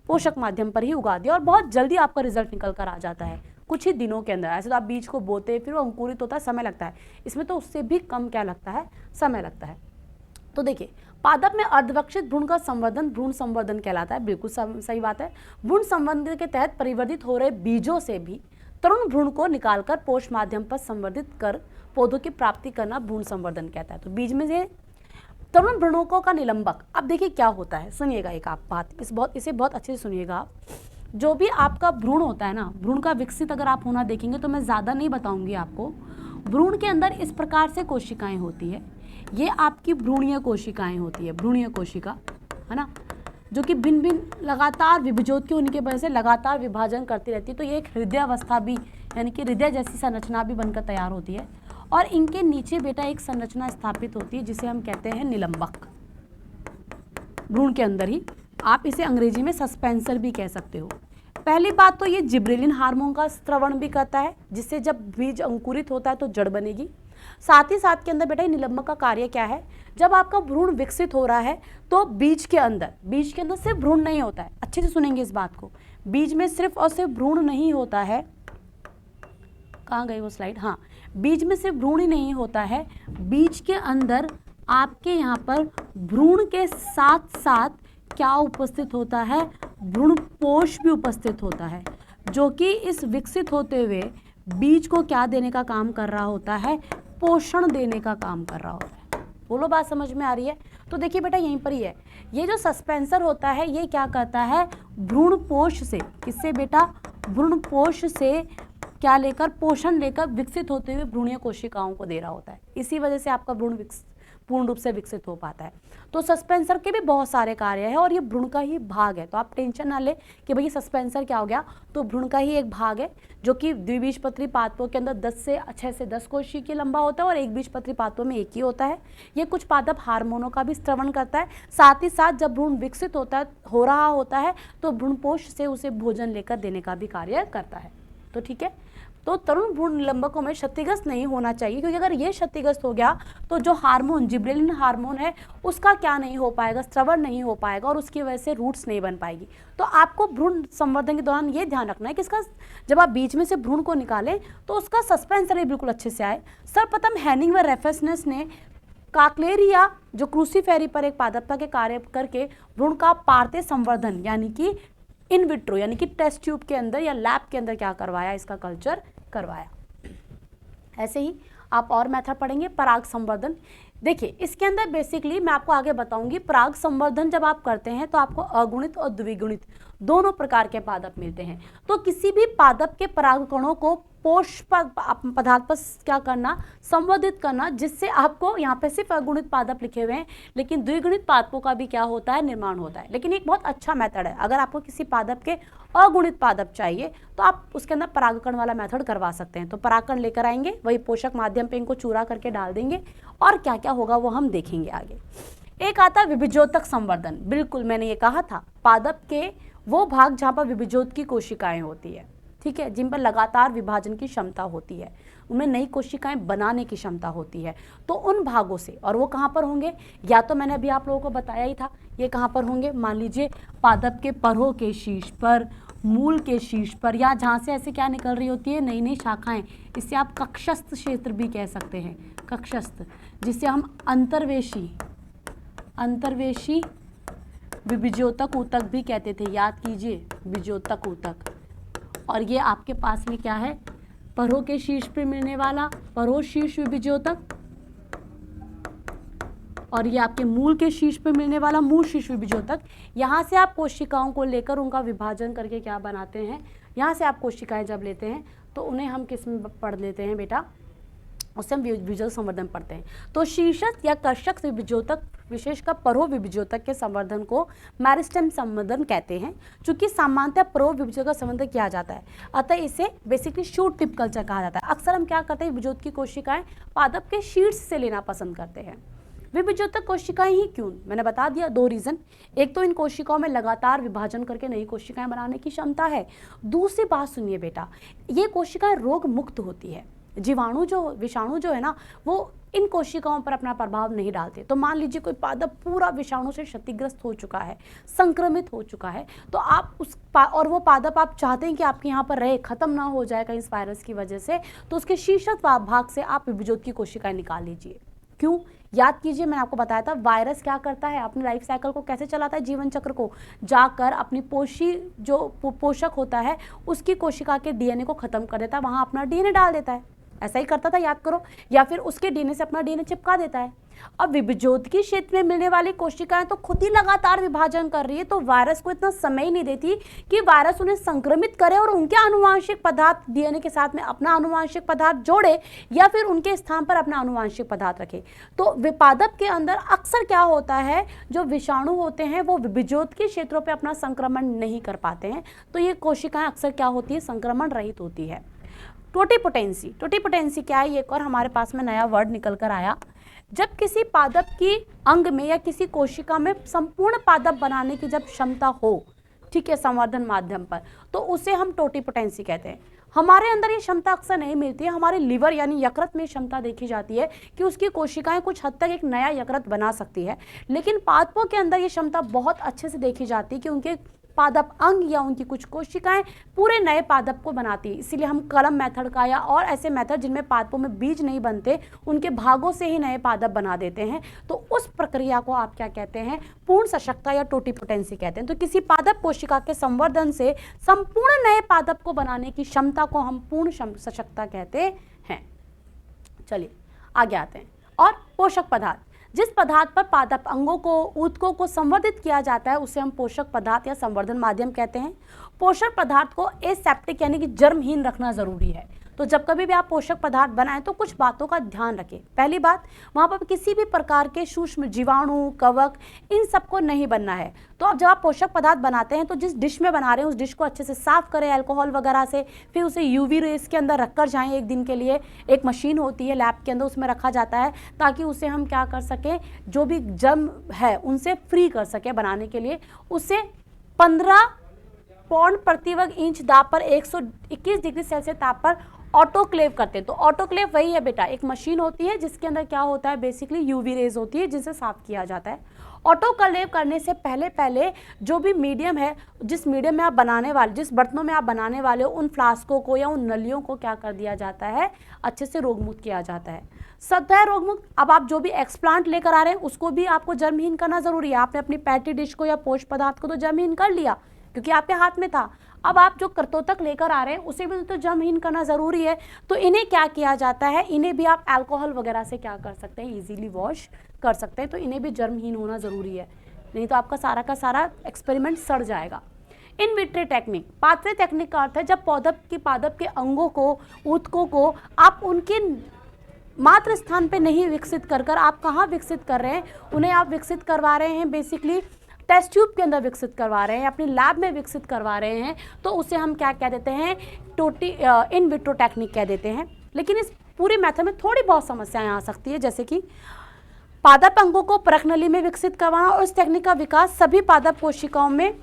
पोषक माध्यम पर ही उगा दिया और बहुत जल्दी आपका रिजल्ट निकल कर आ जाता है कुछ ही दिनों के अंदर। ऐसे तो आप बीज को बोते फिर वो अंकुरित होता है, समय लगता है। इसमें तो उससे भी कम क्या लगता है? समय लगता है। तो देखिए, पादप में अर्धविकसित भ्रूण का संवर्धन भ्रूण संवर्धन कहलाता है। बिल्कुल सही बात है। भ्रूण संवर्धन के तहत परिवर्धित हो रहे बीजों से भी तरुण भ्रूण को निकालकर पोष माध्यम पर संवर्धित कर पौधों की प्राप्ति करना भ्रूण संवर्धन कहता है। तो बीज में से तरुण भ्रूणों का निलंबक। अब देखिए क्या होता है, सुनिएगा एक आप बात, इसे बहुत अच्छे से सुनिएगा आप। जो भी आपका भ्रूण होता है ना, भ्रूण का विकसित अगर आप होना देखेंगे तो मैं ज़्यादा नहीं बताऊंगी आपको। भ्रूण के अंदर इस प्रकार से कोशिकाएं होती है, ये आपकी भ्रूणीय कोशिकाएं होती है, भ्रूणीय कोशिका, है ना, जो कि भिन्न भिन्न लगातार विभजोत के होने की वजह से लगातार विभाजन करती रहती है। तो ये एक हृदय अवस्था भी, यानी कि हृदय जैसी संरचना भी बनकर तैयार होती है। और इनके नीचे बेटा एक संरचना स्थापित होती है जिसे हम कहते हैं निलंबक। भ्रूण के अंदर ही, आप इसे अंग्रेजी में सस्पेंसर भी कह सकते हो। पहली बात तो ये जिब्रेलिन हार्मोन का स्त्रवण भी करता है, जिससे जब बीज अंकुरित होता है तो जड़ बनेगी। साथ ही साथ के अंदर बेटा निलंबक का कार्य क्या है? जब आपका भ्रूण विकसित हो रहा है तो बीज के अंदर सिर्फ भ्रूण नहीं होता है। अच्छे से सुनेंगे इस बात को, बीज में सिर्फ और सिर्फ भ्रूण नहीं होता है। कहाँ गई वो स्लाइड? हाँ, बीज में सिर्फ भ्रूण ही नहीं होता है, बीज के अंदर आपके यहाँ पर भ्रूण के साथ साथ क्या उपस्थित होता है? भ्रूण पोष भी उपस्थित होता है, जो कि इस विकसित होते हुए बीज को क्या देने का काम कर रहा होता है? पोषण देने का काम कर रहा होता है। बोलो, बात समझ में आ रही है? तो देखिए बेटा यहीं पर ही है, ये जो सस्पेंसर होता है ये क्या करता है? भ्रूण पोष से, किससे बेटा? भ्रूण पोष से क्या लेकर? पोषण लेकर विकसित होते हुए भ्रूणीय कोशिकाओं को दे रहा होता है। इसी वजह से आपका भ्रूण पूर्ण रूप से विकसित हो पाता है। तो सस्पेंसर के भी बहुत सारे कार्य है और ये भ्रूण का ही भाग है। तो आप टेंशन ना ले कि भाई सस्पेंसर क्या हो गया, तो भ्रूण का ही एक भाग है जो कि द्विबीजपत्री पादपों के अंदर 6 से 10 कोशिकीय लंबा होता है और एक बीजपत्री पादपों में एक ही होता है। ये कुछ पादप हार्मोनों का भी स्त्रवण करता है। साथ ही साथ जब भ्रूण विकसित हो रहा होता है तो भ्रूणपोष से उसे भोजन लेकर देने का भी कार्य करता है। तो ठीक है, तो तरुण भ्रूण निलंबकों में क्षतिग्रस्त नहीं होना चाहिए, क्योंकि अगर ये क्षतिग्रस्त हो गया तो जो हार्मोन जिब्रेलिन हार्मोन है उसका क्या नहीं हो पाएगा? स्त्रवण नहीं हो पाएगा और उसकी वजह से रूट्स नहीं बन पाएगी। तो आपको भ्रूण संवर्धन के दौरान ये ध्यान रखना है कि इसका जब आप बीच में से भ्रूण को निकालें तो उसका सस्पेंसर भी बिल्कुल अच्छे से आए। सर्वप्रथम हैनिंग व रेफेसनेस ने काकलेरिया जो क्रूसीफेरी पर एक पादपता के कार्य करके भ्रूण का पार्थे संवर्धन यानी कि इन विट्रो यानी कि टेस्ट ट्यूब के अंदर या लैब के अंदर क्या करवाया? इसका कल्चर करवाया। ऐसे ही आप और मेथड पढ़ेंगे, पराग संवर्धन। देखिए इसके अंदर बेसिकली मैं आपको आगे बताऊंगी, पराग संवर्धन जब आप करते हैं तो आपको अगुणित और द्विगुणित दोनों प्रकार के पादप मिलते हैं। तो किसी भी पादप के परागकणों को पोष पदार्थ पर क्या करना, संवर्धित करना, जिससे आपको यहाँ पे सिर्फ अगुणित पादप लिखे हुए हैं, लेकिन द्विगुणित पादपों का भी क्या होता है, निर्माण होता है। लेकिन एक बहुत अच्छा मेथड है, अगर आपको किसी पादप के अगुणित पादप चाहिए तो आप उसके अंदर परागकण वाला मेथड करवा सकते हैं। तो परागकण लेकर आएंगे, वही पोषक माध्यम पे इनको चूरा करके डाल देंगे, और क्या क्या होगा वो हम देखेंगे आगे। एक आता है विभिजोतक संवर्धन। बिल्कुल मैंने ये कहा था, पादप के वो भाग जहाँ पर विभिजोत की कोशिकाएं होती है, ठीक है, जिन पर लगातार विभाजन की क्षमता होती है, उनमें नई कोशिकाएं बनाने की क्षमता होती है। तो उन भागों से, और वो कहाँ पर होंगे, या तो मैंने अभी आप लोगों को बताया ही था, ये कहाँ पर होंगे, मान लीजिए पादप के परों के शीर्ष पर, मूल के शीर्ष पर, या जहाँ से ऐसे क्या निकल रही होती है, नई नई शाखाएं, इसे आप कक्षस्थ क्षेत्र भी कह सकते हैं, कक्षस्थ, जिसे हम अंतर्वेशी विभिजोतक ऊतक भी कहते थे, याद कीजिए, विभिजोतक ऊतक। और ये आपके पास में क्या है, परों के शीर्ष पर मिलने वाला परों शीर्ष विभिजोतक, और ये आपके मूल के शीर्ष पर मिलने वाला मूल शीर्ष विभिजोतक। यहाँ से आप कोशिकाओं को लेकर उनका विभाजन करके क्या बनाते हैं, यहाँ से आप कोशिकाएं जब लेते हैं तो उन्हें हम किस में पढ़ लेते हैं बेटा, उससे हम विभिजोतक संवर्धन पढ़ते हैं। तो शीर्षक या कर्षक विभिजोतक, विशेषकर परो विभिजोतक के संवर्धन को मेरिस्टेम संवर्धन कहते हैं, चूंकि सामान्यतः परो विभिजोतक का संवर्धन किया जाता है, अतः इसे बेसिकली शूट टिप कल्चर कहा जाता है। अक्सर हम क्या करते हैं, विभिजोत की कोशिकाएं पादप के शीर्ष से लेना पसंद करते हैं। विभिजोतक कोशिकाएं ही क्यों, मैंने बता दिया, दो रीजन। एक तो इन कोशिकाओं में लगातार विभाजन करके नई कोशिकाएं बनाने की क्षमता है। दूसरी बात सुनिए बेटा, ये कोशिकाएं रोग मुक्त होती है। विषाणु जो है ना, वो इन कोशिकाओं पर अपना प्रभाव नहीं डालते। तो मान लीजिए कोई पादप पूरा विषाणु से क्षतिग्रस्त हो चुका है, संक्रमित हो चुका है, तो आप और वो पादप आप चाहते हैं कि आपके यहाँ पर रहे, खत्म ना हो जाए कहीं इस वायरस की वजह से, तो उसके शीर्षक भाग से आप विभिजोत की कोशिकाएं निकाल लीजिए। क्यों, याद कीजिए, मैंने आपको बताया था वायरस क्या करता है, अपने लाइफ साइकिल को कैसे चलाता है, जीवन चक्र को, जाकर अपनी पोषक होता है उसकी कोशिका के डीएनए को खत्म कर देता है, वहां अपना डीएनए डाल देता है। ऐसा ही करता था, याद करो, या फिर उसके डीएनए से अपना डीएनए चिपका देता है। अब विभिजोत की क्षेत्र में मिलने वाली कोशिकाएं तो खुद ही लगातार विभाजन कर रही है, तो वायरस को इतना समय ही नहीं देती कि वायरस उन्हें संक्रमित करे और उनके आनुवांशिक पदार्थ डीएनए के साथ में अपना आनुवांशिक पदार्थ जोड़े, या फिर उनके स्थान पर अपना आनुवांशिक पदार्थ रखे। तो पादप के अंदर अक्सर क्या होता है, जो विषाणु होते हैं वो विभिजोत के क्षेत्रों पर अपना संक्रमण नहीं कर पाते हैं, तो ये कोशिकाएं अक्सर क्या होती है, संक्रमण रहित होती है। टोटिपोटेंसी क्या है, एक और हमारे पास में नया वर्ड निकल कर आया। जब किसी पादप की अंग में या किसी कोशिका में संपूर्ण पादप बनाने की जब क्षमता हो, ठीक है, संवर्धन माध्यम पर, तो उसे हम टोटिपोटेंसी कहते हैं। हमारे अंदर ये क्षमता अक्सर नहीं मिलती है, हमारे लिवर यानी यकृत में क्षमता देखी जाती है कि उसकी कोशिकाएं कुछ हद तक एक नया यकृत बना सकती है, लेकिन पादपों के अंदर ये क्षमता बहुत अच्छे से देखी जाती है कि उनके पादप अंग या उनकी कुछ कोशिकाएं पूरे नए पादप को बनाती है। इसीलिए हम कलम मेथड का या और ऐसे मेथड जिनमें पादपों में बीज नहीं बनते, उनके भागों से ही नए पादप बना देते हैं, तो उस प्रक्रिया को आप क्या कहते हैं, पूर्ण सशक्ता या टोटिपोटेंसी कहते हैं। तो किसी पादप कोशिका के संवर्धन से संपूर्ण नए पादप को बनाने की क्षमता को हम पूर्ण सशक्ता कहते हैं। चलिए आगे आते हैं। और पोषक पदार्थ, जिस पदार्थ पर पादप अंगों को, ऊतकों को संवर्धित किया जाता है, उसे हम पोषक पदार्थ या संवर्धन माध्यम कहते हैं। पोषक पदार्थ को एसेप्टिक यानी कि जर्महीन रखना जरूरी है। तो जब कभी भी आप पोषक पदार्थ बनाएं तो कुछ बातों का ध्यान रखें। पहली बात, वहाँ पर किसी भी प्रकार के सूक्ष्म जीवाणु, कवक, इन सबको नहीं बनना है। तो अब जब आप पोषक पदार्थ बनाते हैं तो जिस डिश में बना रहे हैं उस डिश को अच्छे से साफ करें अल्कोहल वगैरह से, फिर उसे यूवी रेस के अंदर रखकर जाएं एक दिन के लिए। एक मशीन होती है लैब के अंदर, उसमें रखा जाता है ताकि उसे हम क्या कर सकें, जो भी जर्म है उनसे फ्री कर सकें बनाने के लिए। उसे 15 पौंड प्रति वर्ग इंच दाब पर 121 डिग्री सेल्सियस ताप पर ऑटोक्लेव करते हैं। तो ऑटोक्लेव वही है बेटा, एक मशीन होती है जिसके अंदर क्या होता है, बेसिकली यूवी रेज होती है जिनसे साफ किया जाता है। ऑटोक्लेव करने से पहले जो भी मीडियम है, जिस मीडियम में आप बनाने वाले, जिस बर्तनों में आप बनाने वाले हो, उन फ्लास्कों को या उन नलियों को क्या कर दिया जाता है, अच्छे से रोगमुक्त किया जाता है। सतह रोगमुक्त। अब आप जो भी एक्सप्लांट लेकर आ रहे हैं उसको भी आपको जर्महीन करना जरूरी है। आपने अपनी पैटी डिश को या पोष पदार्थ को तो जर्महीन कर लिया क्योंकि आपके हाथ में था। अब आप जो कर्तोतक लेकर आ रहे हैं उसे भी तो जर्महीन करना जरूरी है। तो इन्हें क्या किया जाता है, इन्हें भी आप अल्कोहल वगैरह से क्या कर सकते हैं, इजीली वॉश कर सकते हैं। तो इन्हें भी जर्महीन होना जरूरी है, नहीं तो आपका सारा का सारा एक्सपेरिमेंट सड़ जाएगा। इन विट्रे टेक्निक, पात्रे टेक्निक का अर्थ है जब पादप के अंगों को, ऊतकों को आप उनके मात्र स्थान पे नहीं विकसित कर आप कहाँ विकसित कर रहे हैं, उन्हें आप विकसित करवा रहे हैं बेसिकली टेस्ट ट्यूब के अंदर विकसित करवा रहे हैं, अपनी लैब में विकसित करवा रहे हैं, तो उसे हम क्या कह देते हैं, इन विट्रो टेक्निक कह देते हैं। लेकिन इस पूरे मेथड में थोड़ी बहुत समस्याएं आ सकती है, जैसे कि पादप अंगों को परखनली में विकसित करवाना, और इस टेक्निक का विकास सभी पादप कोशिकाओं में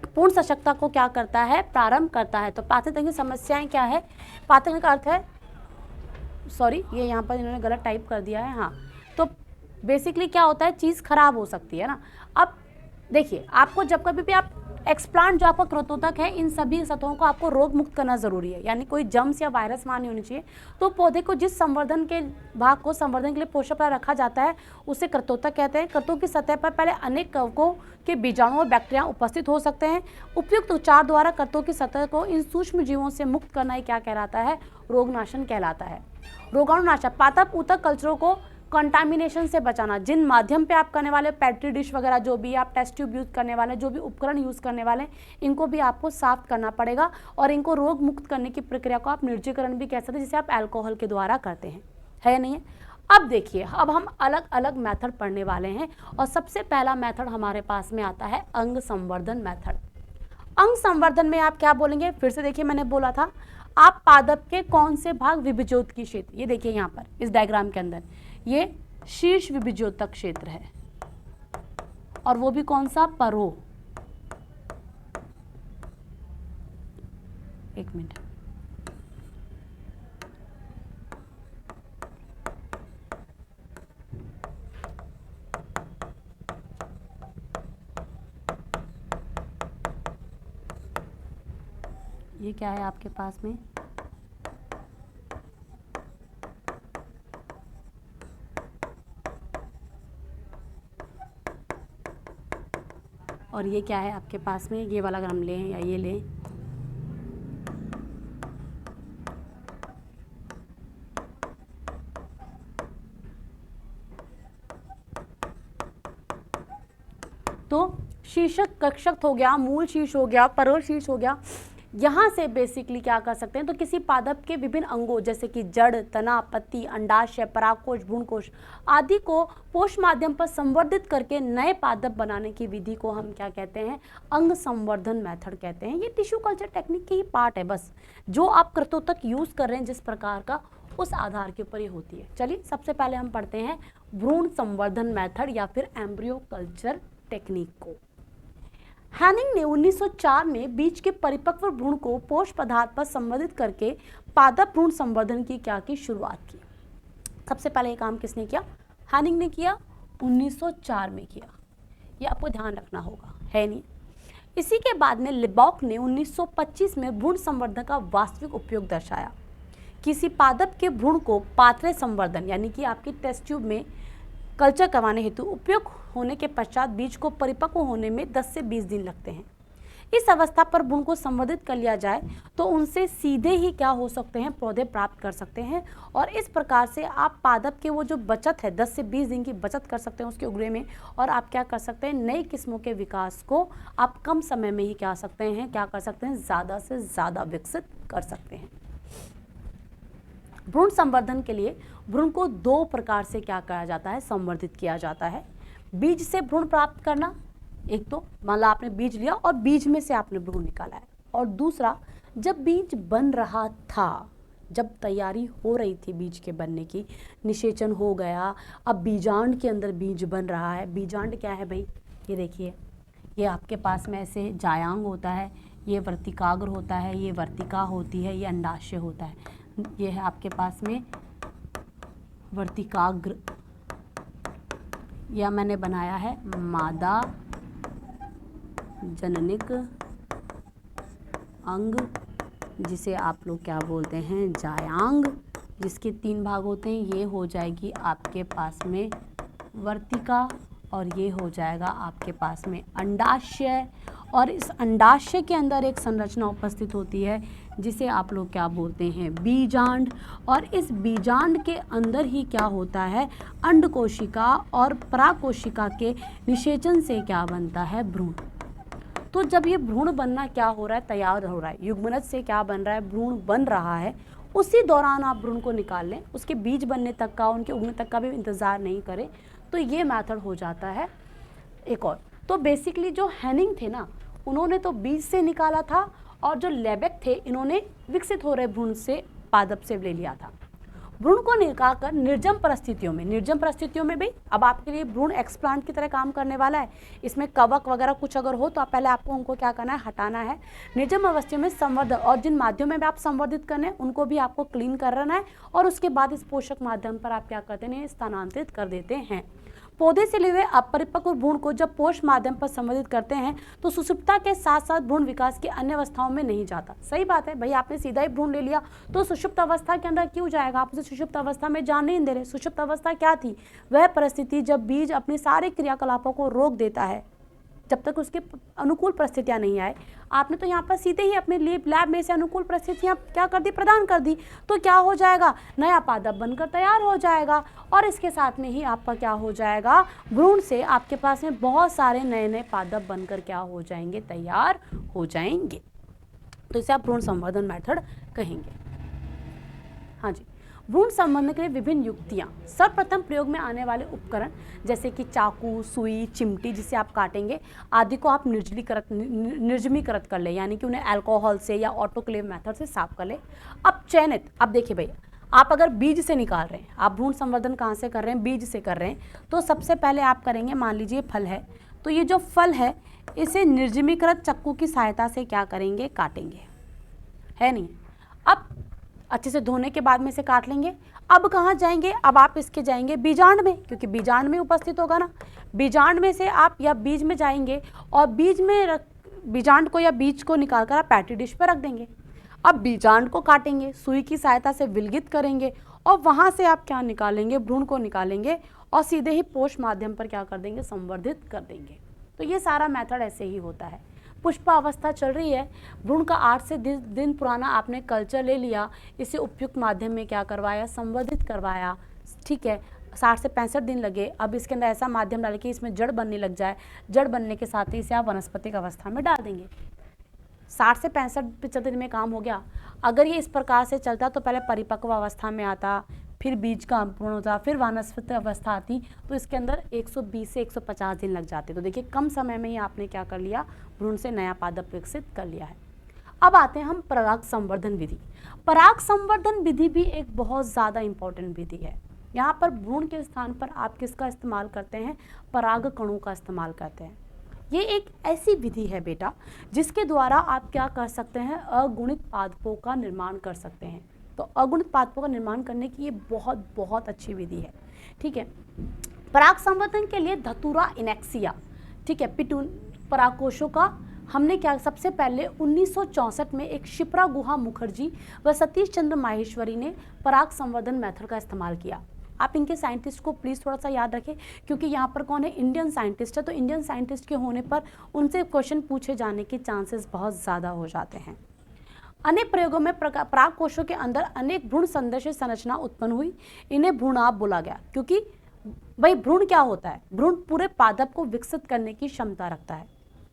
पूर्ण सशक्तता को क्या करता है, प्रारंभ करता है। तो पात्र की समस्याएं क्या है, पात्र का अर्थ है, सॉरी ये यहाँ पर इन्होंने गलत टाइप कर दिया है, हाँ, तो बेसिकली क्या होता है, चीज़ खराब हो सकती है ना। अब देखिए, आपको जब कभी भी आप एक्सप्लांट जो आपका कृंतक है, इन सभी सतहों को आपको रोग मुक्त करना जरूरी है, यानी कोई जम्स या वायरस वहाँ नहीं होनी चाहिए। तो पौधे को जिस संवर्धन के भाग को संवर्धन के लिए पोषक पदार्थ रखा जाता है उसे कृंतक कहते हैं। कृंतकों की सतह पर पहले अनेक कवकों के बीजाणु और बैक्टीरिया उपस्थित हो सकते हैं। उपयुक्त उपचार द्वारा कृंतकों की सतह को इन सूक्ष्म जीवों से मुक्त करना ही क्या कहलाता है, रोगनाशन कहलाता है। रोगाणुनाशक, पादप ऊतक कल्चरों को कंटामिनेशन से बचाना, जिन माध्यम पे आप करने वाले पेट्री डिश वगैरह, जो भी आप टेस्ट ट्यूब यूज़ करने वाले, जो भी उपकरण यूज़ करने वाले, इनको भी आपको साफ करना पड़ेगा, और इनको रोग मुक्त करने की प्रक्रिया को आप निर्जलीकरण भी कह सकते हैं, जिसे आप अल्कोहल के द्वारा करते हैं, है या नहीं है। अब देखिए, अब हम अलग अलग मेथड पढ़ने वाले हैं, और सबसे पहला मेथड हमारे पास में आता है अंग संवर्धन मेथड। अंग संवर्धन में आप क्या बोलेंगे, फिर से देखिए, मैंने बोला था आप पादप के कौन से भाग, विभिजोतकी क्षेत्र, ये देखिए यहाँ पर इस डायग्राम के अंदर ये शीर्ष विभिजोतक क्षेत्र है, और वो भी कौन सा, परो, एक मिनट, ये क्या है आपके पास में, और ये क्या है आपके पास में, ये वाला अगर हम लें या ये लें, तो शीर्षक कक्षक हो गया, मूल शीर्ष हो गया, परोल शीर्ष हो गया। यहाँ से बेसिकली क्या कर सकते हैं, तो किसी पादप के विभिन्न अंगों जैसे कि जड़, तना, पत्ती, अंडाशय, परागकोश, भ्रूणकोश आदि को पोष माध्यम पर संवर्धित करके नए पादप बनाने की विधि को हम क्या कहते हैं, अंग संवर्धन मेथड कहते हैं। ये टिश्यू कल्चर टेक्निक की ही पार्ट है, बस जो आप कृंतक यूज कर रहे हैं जिस प्रकार का, उस आधार के ऊपर ये होती है। चलिए सबसे पहले हम पढ़ते हैं भ्रूण संवर्धन मेथड या फिर एम्ब्रियो कल्चर टेक्निक को। हैनिंग ने 1904 में बीज के परिपक्व भ्रूण को पोष पदार्थ पर संवर्धित करके पादप भ्रूण संवर्धन की क्या की शुरुआत की। सबसे पहले ये काम किसने किया, हैनिंग ने किया, 1904 में किया, ये आपको ध्यान रखना होगा, है नहीं। इसी के बाद में लिबॉक ने 1925 में भ्रूण संवर्धन का वास्तविक उपयोग दर्शाया। किसी पादप के भ्रूण को पात्रे संवर्धन यानी कि आपकी टेस्ट ट्यूब में कल्चर करवाने हेतु उपयोग होने के पश्चात बीज को परिपक्व होने में 10 से 20 दिन लगते हैं। इस अवस्था पर भ्रूण को संवर्धित कर लिया जाए तो उनसे सीधे ही क्या हो सकते हैं, पौधे प्राप्त कर सकते हैं, और इस प्रकार से आप पादप के वो जो बचत है 10 से 20 दिन की बचत कर सकते हैं उसके उगने में, और आप क्या कर सकते हैं, नई किस्मों के विकास को आप कम समय में ही क्या सकते हैं, क्या कर सकते हैं, ज़्यादा से ज़्यादा विकसित कर सकते हैं। भ्रूण संवर्धन के लिए भ्रूण को 2 प्रकार से क्या करा जाता है, संवर्धित किया जाता है। बीज से भ्रूण प्राप्त करना, एक तो मान लो आपने बीज लिया और बीज में से आपने भ्रूण निकाला है, और दूसरा जब बीज बन रहा था, जब तैयारी हो रही थी बीज के बनने की, निषेचन हो गया, अब बीजांड के अंदर बीज बन रहा है। बीजांड क्या है भाई, ये देखिए, ये आपके पास में ऐसे जायांग होता है, ये वर्तिकाग्र होता है, ये वर्तिका होती है, ये अंडाशय होता है। ये है आपके पास में वर्तिकाग्र, या मैंने बनाया है मादा जननिक अंग, जिसे आप लोग क्या बोलते हैं, जायांग, जिसके 3 भाग होते हैं। ये हो जाएगी आपके पास में वर्तिका, और ये हो जाएगा आपके पास में अंडाशय, और इस अंडाशय के अंदर एक संरचना उपस्थित होती है जिसे आप लोग क्या बोलते हैं, बीजांड, और इस बीजांड के अंदर ही क्या होता है, अंड कोशिका और पराग कोशिका के निषेचन से क्या बनता है, भ्रूण। तो जब ये भ्रूण बनना क्या हो रहा है, तैयार हो रहा है, युग्मनज से क्या बन रहा है, भ्रूण बन रहा है, उसी दौरान आप भ्रूण को निकाल लें, उसके बीज बनने तक का, उनके उगने तक का भी इंतज़ार नहीं करें, तो ये मेथड हो जाता है एक और। तो बेसिकली जो हैनिंग थे ना, उन्होंने तो बीज से निकाला था, और जो लेबेक थे इन्होंने विकसित हो रहे भ्रूण से पादप से ले लिया था। भ्रूण को निकालकर निर्जम परिस्थितियों में भी अब आपके लिए भ्रूण एक्सप्लांट की तरह काम करने वाला है। इसमें कवक वगैरह कुछ अगर हो तो पहले आपको उनको क्या करना है, हटाना है। निर्जम अवस्था में संवर्धन, और जिन माध्यमों में आप संवर्धित करने हैं उनको भी आपको क्लीन करना है, और उसके बाद इस पोषक माध्यम पर आप क्या करते हैं, स्थानांतरित कर देते हैं। पौधे से लिए हुए अपरिपक्व भ्रूण को जब पोष माध्यम पर संवर्धित करते हैं तो सुषुप्तता के साथ साथ भ्रूण विकास की अन्य अवस्थाओं में नहीं जाता। सही बात है भाई, आपने सीधा ही भ्रूण ले लिया तो सुषुप्त अवस्था के अंदर क्यों जाएगा, आप उसे सुषुप्त अवस्था में जाने नहीं दे रहे। सुषुप्त अवस्था क्या थी, वह परिस्थिति जब बीज अपने सारे क्रियाकलापों को रोक देता है, जब तक उसके अनुकूल परिस्थितियां नहीं आए। आपने तो यहाँ पर सीधे ही अपने लिए लैब में से अनुकूल परिस्थितियां क्या कर दी, प्रदान कर दी, तो क्या हो जाएगा, नया पादप बनकर तैयार हो जाएगा। और इसके साथ में ही आपका क्या हो जाएगा, भ्रूण से आपके पास में बहुत सारे नए नए पादप बनकर क्या हो जाएंगे, तैयार हो जाएंगे। तो इसे आप भ्रूण संवर्धन मेथड कहेंगे। हाँ जी, भ्रूण संवर्धन के लिए विभिन्न युक्तियाँ। सर्वप्रथम प्रयोग में आने वाले उपकरण जैसे कि चाकू, सुई, चिमटी जिसे आप काटेंगे आदि को आप निर्जमीकृत कर ले, यानी कि उन्हें अल्कोहल से या ऑटोक्लेव मेथड से साफ कर ले। अब चयनित, अब देखिए भैया, आप अगर बीज से निकाल रहे हैं, आप भ्रूण संवर्धन कहाँ से कर रहे हैं, बीज से कर रहे हैं, तो सबसे पहले आप करेंगे, मान लीजिए फल है, तो ये जो फल है इसे निर्जमीकृत चाकू की सहायता से क्या करेंगे, काटेंगे, है नहीं। अब अच्छे से धोने के बाद में से काट लेंगे। अब कहाँ जाएंगे, अब आप इसके जाएंगे बीजांड में, क्योंकि बीजांड में उपस्थित होगा ना। बीजांड में से आप या बीज में जाएंगे और बीज में बीजांड को या बीज को निकाल कर आप पैटी डिश पर रख देंगे। अब बीजांड को काटेंगे, सुई की सहायता से विलगित करेंगे, और वहाँ से आप क्या निकालेंगे, भ्रूण को निकालेंगे, और सीधे ही पोष माध्यम पर क्या कर देंगे, संवर्धित कर देंगे। तो ये सारा मेथड ऐसे ही होता है। पुष्पावस्था चल रही है, भ्रूण का 8 से 10 दिन पुराना आपने कल्चर ले लिया, इसे उपयुक्त माध्यम में क्या करवाया, संवर्धित करवाया, ठीक है। 60 से 65 दिन लगे, अब इसके अंदर ऐसा माध्यम डालें कि इसमें जड़ बनने लग जाए, जड़ बनने के साथ ही इसे आप वनस्पतिक अवस्था में डाल देंगे। 60 से 65 दिन में काम हो गया। अगर ये इस प्रकार से चलता तो पहले परिपक्व अवस्था में आता, फिर बीज का अंकुरण होता, फिर वानस्पतिक अवस्था आती, तो इसके अंदर 120 से 150 दिन लग जाते। तो देखिए कम समय में ही आपने क्या कर लिया, भ्रूण से नया पादप विकसित कर लिया है। अब आते हैं हम पराग संवर्धन विधि। पराग संवर्धन विधि भी एक बहुत ज़्यादा इम्पोर्टेंट विधि है। यहाँ पर भ्रूण के स्थान पर आप किसका इस्तेमाल करते हैं, पराग कणों का इस्तेमाल करते हैं। ये एक ऐसी विधि है बेटा जिसके द्वारा आप क्या कर सकते हैं, अगुणित पादपों का निर्माण कर सकते हैं। तो अगुणित पादपों का निर्माण करने की ये बहुत बहुत अच्छी विधि है, ठीक है। पराग संवर्धन के लिए धतूरा इनेक्सिया, ठीक है, पिटून परागकोशों का हमने क्या, सबसे पहले 1964 में एक शिप्रा गुहा मुखर्जी व सतीश चंद्र माहेश्वरी ने पराग संवर्धन मेथड का इस्तेमाल किया। आप इनके साइंटिस्ट को प्लीज़ थोड़ा सा याद रखें, क्योंकि यहाँ पर कौन है, इंडियन साइंटिस्ट है, तो इंडियन साइंटिस्ट के होने पर उनसे क्वेश्चन पूछे जाने के चांसेस बहुत ज़्यादा हो जाते हैं। अनेक प्रयोगों में पराग कोशों के अंदर अनेक भ्रूण संदर्श संरचना उत्पन्न हुई, इन्हें भ्रूणाभ बोला गया, क्योंकि भाई भ्रूण क्या होता है, भ्रूण पूरे पादप को विकसित करने की क्षमता रखता है।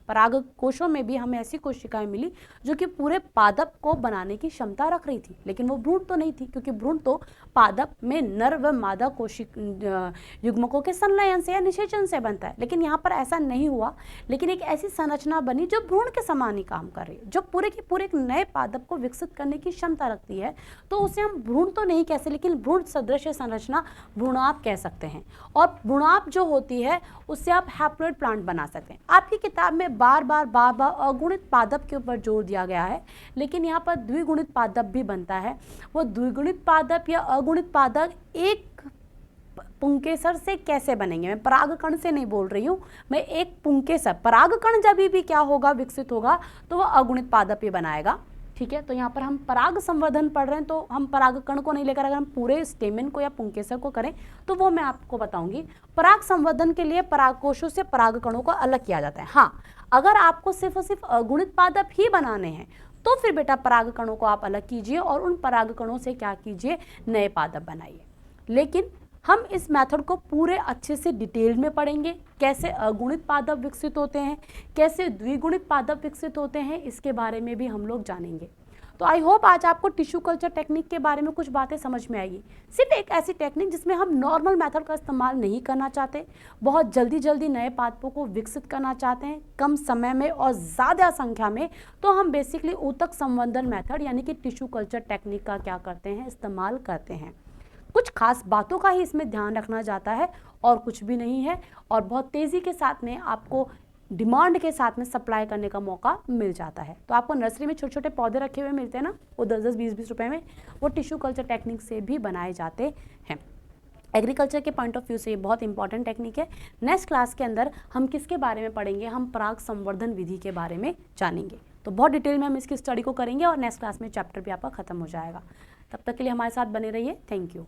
पराग कोशों में भी हमें ऐसी कोशिकाएं मिली जो कि पूरे पादप को बनाने की क्षमता रख रही थी, लेकिन वो भ्रूण तो नहीं थी, क्योंकि भ्रूण तो पादप में नर व मादा युग्मकों के संलयन से या निषेचन से बनता है। लेकिन यहाँ पर ऐसा नहीं हुआ, लेकिन एक ऐसी संरचना बनी जो भ्रूण के समान ही काम कर रही है, जो पूरे के पूरे एक नए पादप को विकसित करने की क्षमता रखती है। तो उसे हम भ्रूण तो नहीं कह सकते, लेकिन भ्रूण सदृश संरचना भ्रूणाभ कह सकते हैं। और भ्रूणाभ जो होती है उससे आप हैप्लॉइड प्लांट बना सकते हैं। आपकी किताब में बार बार अगुणित पादप के ऊपर जोर दिया गया है, लेकिन यहाँ पर द्विगुणित पादप भी बनता है। वो द्विगुणित पादप या अगुणित पादप एक पुंकेसर से कैसे बनेंगे, मैं परागकण से नहीं बोल रही हूँ, मैं एक पुंकेसर, परागकण जब भी क्या होगा, विकसित होगा, तो वह अगुणित पादप ही बनाएगा, ठीक है। तो यहाँ पर हम पराग संवर्धन पढ़ रहे हैं, तो हम परागकण को नहीं लेकर अगर हम पूरे स्टेमेन को या पुंकेसर को करें तो वो मैं आपको बताऊंगी। पराग संवर्धन के लिए परागकोशों से परागकणों को अलग किया जाता है। हाँ, अगर आपको सिर्फ और सिर्फ अगुणित पादप ही बनाने हैं तो फिर बेटा परागकणों को आप अलग कीजिए और उन परागकणों से क्या कीजिए, नए पादप बनाइए। लेकिन हम इस मेथड को पूरे अच्छे से डिटेल में पढ़ेंगे, कैसे अगुणित पादप विकसित होते हैं, कैसे द्विगुणित पादप विकसित होते हैं, इसके बारे में भी हम लोग जानेंगे। तो आई होप आज आपको टिश्यू कल्चर टेक्निक के बारे में कुछ बातें समझ में आएगी। सिर्फ एक ऐसी टेक्निक जिसमें हम नॉर्मल मेथड का इस्तेमाल नहीं करना चाहते, बहुत जल्दी जल्दी नए पादपों को विकसित करना चाहते हैं कम समय में और ज़्यादा संख्या में, तो हम बेसिकली ऊतक संवर्धन मेथड यानी कि टिश्यू कल्चर टेक्निक का क्या करते हैं, इस्तेमाल करते हैं। कुछ खास बातों का ही इसमें ध्यान रखना जाता है और कुछ भी नहीं है, और बहुत तेज़ी के साथ में आपको डिमांड के साथ में सप्लाई करने का मौका मिल जाता है। तो आपको नर्सरी में छोटे छोटे पौधे रखे हुए मिलते हैं ना, वो 10-10, 20-20 रुपए में, वो टिश्यू कल्चर टेक्निक से भी बनाए जाते हैं। एग्रीकल्चर के पॉइंट ऑफ व्यू से ये बहुत इंपॉर्टेंट टेक्निक है। नेक्स्ट क्लास के अंदर हम किसके बारे में पढ़ेंगे, हम पराग संवर्धन विधि के बारे में जानेंगे। तो बहुत डिटेल में हम इसकी स्टडी को करेंगे और नेक्स्ट क्लास में चैप्टर भी आपका खत्म हो जाएगा। तब तक के लिए हमारे साथ बने रहिए। Thank you.